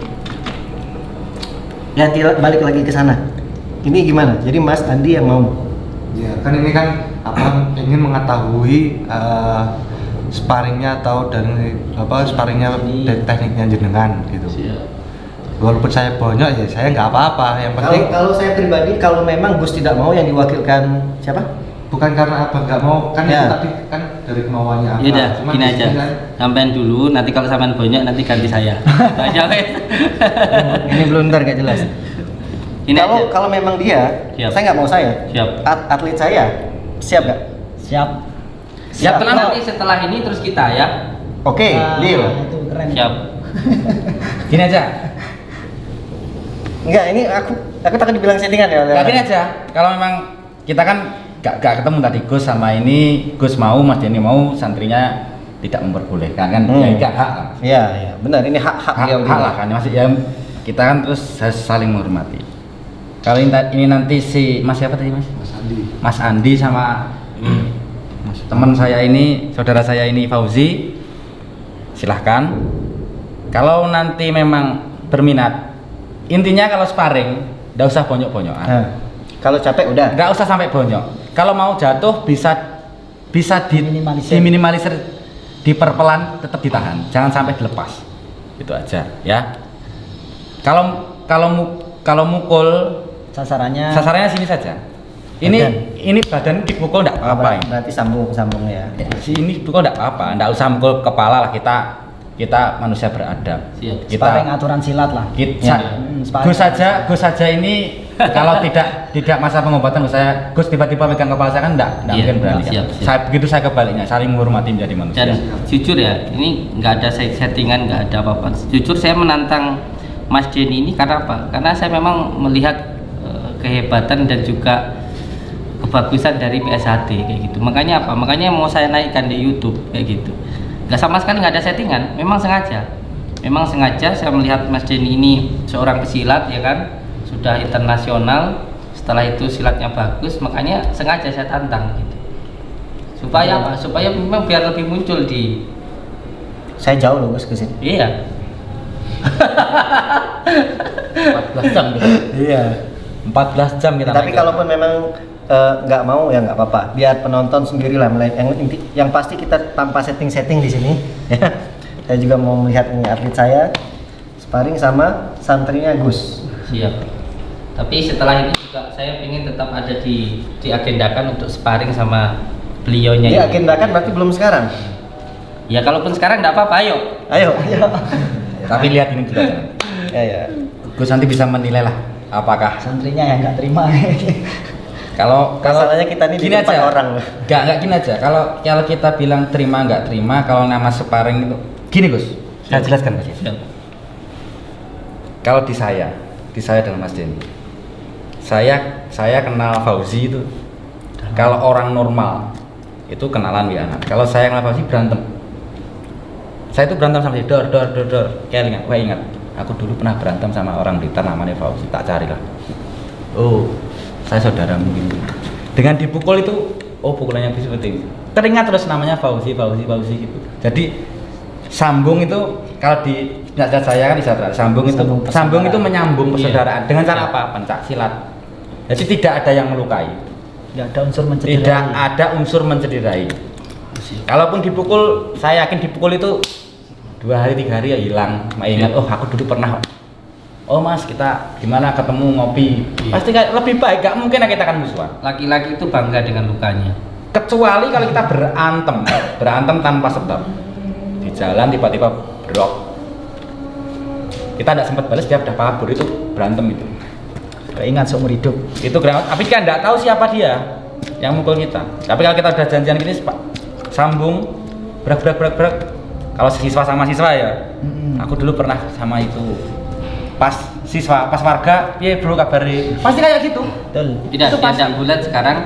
Ya balik lagi ke sana. Ini gimana? Jadi Mas Andi yang mau. ya kan ini kan ingin mengetahui sparringnya atau dari sparringnya dan tekniknya jenengan gitu. Siap. Walaupun saya bonyok ya saya nggak apa-apa, yang penting Kalau saya pribadi, kalau memang Gus tidak mau yang diwakilkan siapa? bukan karena abah nggak mau kan Ya. itu tadi kan dari kemauannya abah. Ya udah, Cuman gini di aja. sini kan, Sampean dulu, nanti kalau sampean bonyok nanti ganti saya. Aja wes. Ini blunder gak jelas. Ini aja. Kalau memang dia, Siap. saya nggak mau saya. Siap. Atlet saya siap nggak? Siap. Siap, tenang nanti setelah ini terus kita ya. Oke, deal. Itu keren. Siap. Gini aja. Enggak, ini aku takut dibilang settingan ya. Nah, gini aja. Kalau memang kita kan gak ketemu tadi Gus sama ini, Gus mau, Mas Denny mau, santrinya tidak memperbolehkan kan? Ya itu hak lah. Iya, iya, benar. Ini hak Hak, beliau hak juga. lah kan, masih ya kita kan terus harus saling menghormati. Kalau ini nanti si Mas siapa tadi Mas? Mas Andi. Mas Andi sama teman saya ini, saudara saya ini Fauzi, silahkan. Kalau nanti memang berminat, intinya kalau sparring, nggak usah bonyok-bonyokan. Nah, kalau capek udah. Nggak usah sampai bonyok. Kalau mau jatuh bisa diminimalisir, diperpelan, tetap ditahan, jangan sampai dilepas. Itu aja ya. Kalau kalau mukul Sasarannya sini saja. Ini badan dipukul enggak apa-apa. Berarti sambung ya. Sini pukul enggak apa-apa, enggak usah mukul kepala lah, kita manusia beradab. Siap. sparring aturan silat lah. Gus saja ini kalau tidak masa pengobatan Gus tiba-tiba megang kepala saya kan enggak mungkin berani. Siap. Begitu saya kebaliknya, saling menghormati menjadi manusia. Dan jujur ya, ini nggak ada settingan, nggak ada apa-apa. Jujur saya menantang Mas Denny ini karena apa? Karena saya memang melihat kehebatan dan juga kebagusan dari PSHT kayak gitu. Makanya apa? Makanya mau saya naikkan di YouTube kayak gitu. Nggak sama sekali nggak ada settingan. Memang sengaja saya melihat Mas Denny ini seorang pesilat ya kan, sudah internasional. Setelah itu silatnya bagus, makanya sengaja saya tantang gitu. Supaya apa? Supaya memang biar lebih muncul di. Saya jauh loh Gus ke sini. Iya. 14 jam gitu. Iya. 14 jam kita. Tapi kalaupun memang nggak mau ya nggak apa-apa. Biar penonton sendiri lah. Yang pasti kita tanpa setting di sini. Saya juga mau melihat ini atlet saya sparring sama santrinya Gus. Siap. Tapi setelah ini juga saya ingin tetap ada diagendakan untuk sparring sama beliaunya. Diagendakan berarti belum sekarang. Ya kalaupun sekarang nggak apa-apa, ayo. Tapi lihat ini juga. Ya. Gus nanti bisa menilai lah apakah Santrinya yang nggak terima. kalau Masalahnya kita ini di gini depan aja, orang. Nggak gini aja. Kalau kita bilang terima nggak terima, kalau nama sparring itu gini Gus, saya jelaskan Gus. Siap. Kalau di saya dalam Mas Denny, saya kenal Fauzi itu kalau orang normal itu kenalan ya. Kalau saya kenal Fauzi berantem. Saya itu berantem sama dia, dor. Kayak ingat, aku dulu pernah berantem sama orang Blitar namanya Fauzi, tak carilah. Oh, saya saudaramu gitu. Dengan dipukul itu, pukulannya seperti ini. Teringat terus namanya Fauzi gitu. Jadi sambung itu kalau di nasihat saya kan bisa sambung itu menyambung persaudaraan dengan cara apa? Pencak silat. Jadi tidak ada yang melukai. Tidak ada unsur mencederai. Tidak ada unsur mencederai. Kalaupun dipukul, saya yakin dipukul itu 2 hari 3 hari ya hilang. Ingat, aku dulu pernah. Oh Mas, kita gimana ketemu ngopi? Pasti lebih baik. Gak mungkin kita akan musuhan. Laki-laki itu bangga dengan lukanya. Kecuali kalau kita berantem tanpa sebab. Di jalan tiba-tiba brok. Kita tidak sempat balas, dia udah kabur, itu berantem itu. Ingat seumur hidup. Itu granat, tapi kan nggak tahu siapa dia yang mukul kita. Tapi kalau kita udah janjian gini, sambung, berak. Kalau siswa sama siswa ya, aku dulu pernah sama itu. Pas warga, ya bro kabari. Pasti kayak gitu. Betul. Tidak bulat sekarang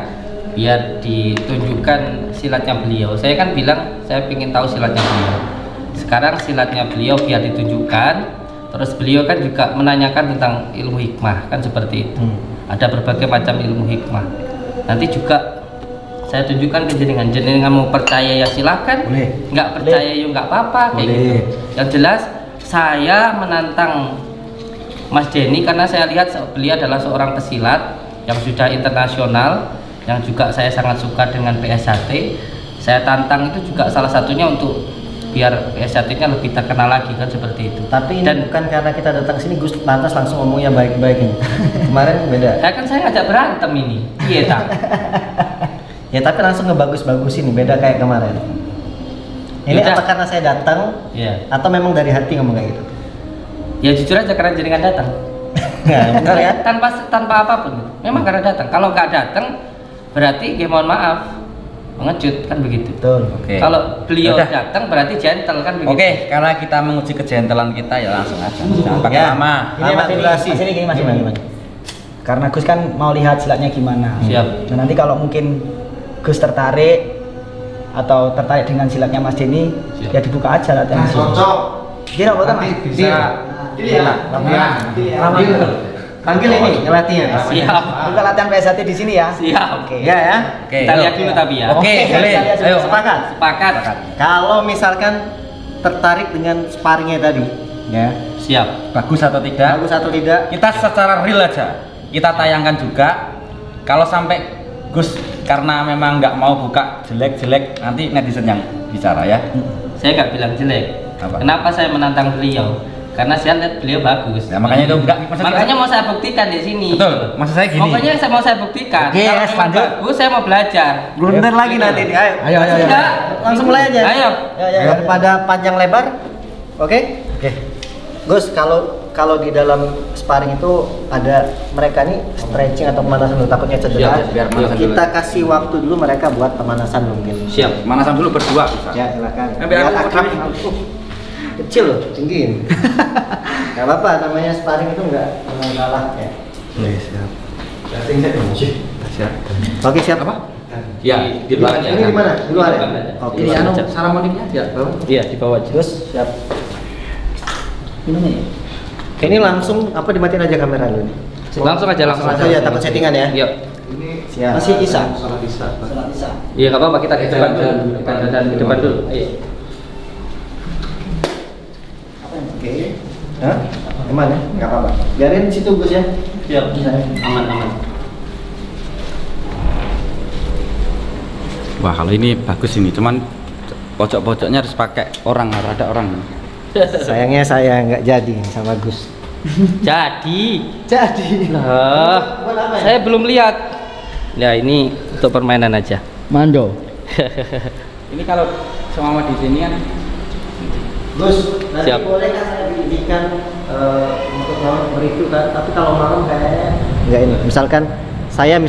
biar ditunjukkan silatnya beliau. Saya kan bilang saya ingin tahu silatnya beliau. Sekarang silatnya beliau biar ditunjukkan. Terus beliau kan juga menanyakan tentang ilmu hikmah kan seperti itu. Ada berbagai macam ilmu hikmah. Nanti juga saya tunjukkan ke jenengan mau percaya ya silakan, nggak percaya ya nggak apa-apa kayak gitu. Yang jelas saya menantang Mas Denny karena saya lihat beliau adalah seorang pesilat yang sudah internasional, yang juga saya sangat suka dengan PSHT. Saya tantang itu juga salah satunya untuk biar PSHT-nya lebih terkenal lagi kan seperti itu. Tapi ini bukan karena kita datang sini Gus lantas langsung ngomongnya baik-baik ini. Kemarin beda. Kan saya ngajak berantem ini. Iya tak. Ya tapi langsung ngebagus-bagusin nih, beda kayak kemarin. Ini Yaudah. apa karena saya datang? Iya. Atau memang dari hati ngomong kayak gitu? Ya jujur aja karena jenengan datang. Nah, benar ya? Tanpa apapun. Memang karena datang. Kalau nggak datang berarti ya mohon maaf mengecut kan begitu. Betul. Oke. Kalau beliau Yaudah. datang berarti gentle kan begitu. Oke, karena kita menguji kejentelan kita ya langsung aja. Jangan pakai Ya. lama. Ini Mas durasi. ini gini Mas. Gimana? Karena Gus kan mau lihat silatnya gimana. Siap. Nah, nanti kalau mungkin Gus tertarik atau tertarik dengan silatnya Mas Denny, Siap. ya dibuka aja latihan di sini. Kira apa Mas? Panggil ini ngelatihnya. Siap. Buka latihan PSHT di sini ya. Siap. Oke. Ya ya. Oke. Kita lihat dulu tapi ya. Oke, boleh. kita lihat Ayo. Sepakat. Sepakat. Kalau misalkan tertarik dengan sparringnya tadi, ya Siap. Bagus atau tidak? bagus atau tidak? Kita secara real aja. Kita tayangkan juga. Kalau sampai Gus karena memang nggak mau buka jelek-jelek, nanti netizen yang bicara ya. Saya nggak bilang jelek. Apa? Kenapa saya menantang beliau? karena saya lihat beliau bagus. Ya, makanya itu enggak. Makanya mau saya buktikan di sini. Betul. Maksud saya gini. Pokoknya mau saya buktikan. Oke, kalau yes, lanjut. bagus, saya mau belajar. Blunder lagi nanti nih. Ayo. Ayo. Sudah. Langsung mulai aja. Ayo. Ya, daripada panjang lebar. Oke? Oke. Gus, kalau di dalam sparring itu ada mereka nih stretching atau pemanasan dulu, takutnya cedera. Siap, biar pemanasan dulu. Kita kasih waktu dulu mereka buat pemanasan mungkin. Siap. Manasan dulu berdua bisa. Ya, silakan. Biar aku akrab. Kecil loh, tinggiin. Gak apa-apa, namanya sparring itu nggak kalah ya. Siap. Siap. Oke, siap. Apa? Ya, di luar aja. Ini di mana? Di luar ya? Oke. Ini Siap. seremoninya ya, Bang. Iya, di bawah aja. Gus, siap. Ini langsung apa dimatiin aja kamera dulu nih? Langsung aja. Ya, takut settingan ya. Iya. Siap. Masih Isa. Iya, enggak apa-apa, kita ke depan dulu. Ke depan dulu. Ayo. Oke. Hah? Aman ya? Nggak apa-apa. Biarin di situ Gus ya. Siap. Aman. Wah, kalau ini bagus ini, cuman pojok-pojoknya harus pakai orang, harus ada orang. Sayangnya saya nggak jadi sama Gus. Jadi. Buat Lah, apa ya? saya belum lihat. Ya, ini untuk permainan aja. Mando. Ini kalau semua di sini kan Gus, nanti Siap. bolehkah saya diizinkan untuk mereview kan? Tapi kalau malam kayaknya nggak ini.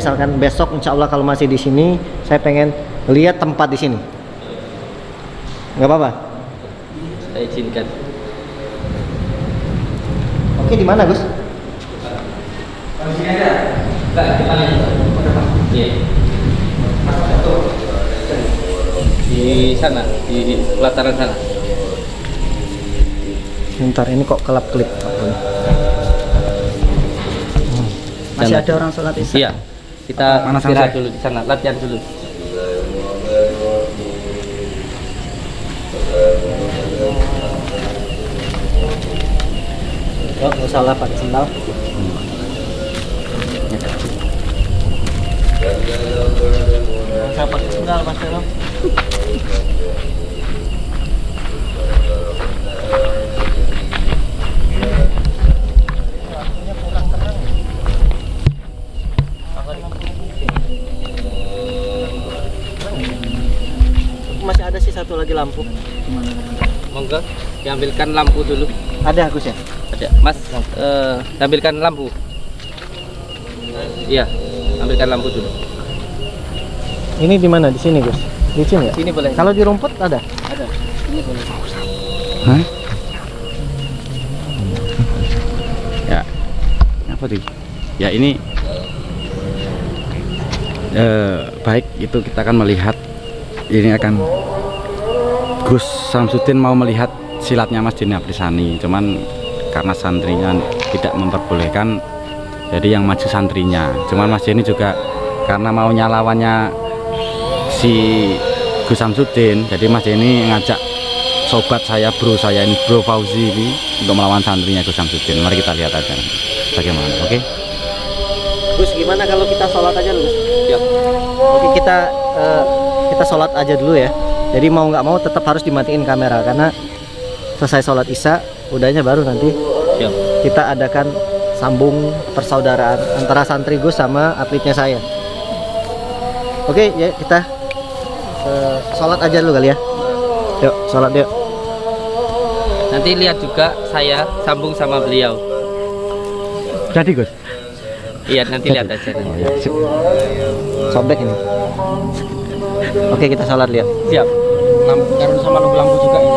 Misalkan besok insya Allah kalau masih di sini, saya pengen lihat tempat di sini. Nggak apa-apa? Saya izinkan. Oke, di mana Gus? Di sini aja. Enggak, di depan aja. Iya. Di sana, di pelataran sana. Bentar, ini kok kelap-kelip. Masih ada orang sholat Isya. Iya. Kita Mana istirahat sampai? dulu di sana, latihan dulu. Oh, nggak salah pakai sendal. Saya pakai sendal Mas Vero. Masih ada sih satu lagi lampu. Monggo, diambilkan lampu dulu. Ada Gus ya? Ada, Mas. Ambilkan lampu. Iya, ambilkan lampu dulu. Ini di mana? Di sini Gus? Di sini ya? Sini boleh. Kalau di rumput ada? Ada. Ini boleh. Hah? Ya. Apa tuh? Ya ini baik itu kita akan melihat ini akan Gus Samsudin mau melihat silatnya Mas Denny Aprisani, cuman karena santrinya tidak memperbolehkan jadi yang maju santrinya. Cuman Mas Denny juga karena maunya lawannya si Gus Samsudin, jadi Mas Denny ngajak sobat saya, bro saya ini, Bro Fauzi ini untuk melawan santrinya Gus Samsudin. Mari kita lihat aja bagaimana. Oke? Gus, gimana kalau kita sholat aja dulu Gus? Siap. Oke, kita sholat aja dulu ya. Jadi mau nggak mau tetap harus dimatiin kamera karena selesai sholat isya, udahnya baru nanti Siap. kita adakan sambung persaudaraan antara santri Gus sama atletnya saya. Oke, ya kita sholat aja dulu kali ya. Yuk, sholat yuk. Nanti lihat juga saya sambung sama beliau. Jadi Gus. Iya, nanti lihat aja. Sobek ini. Oke, kita sholat lihat. Siap. Lampu karun sama lampu juga ya.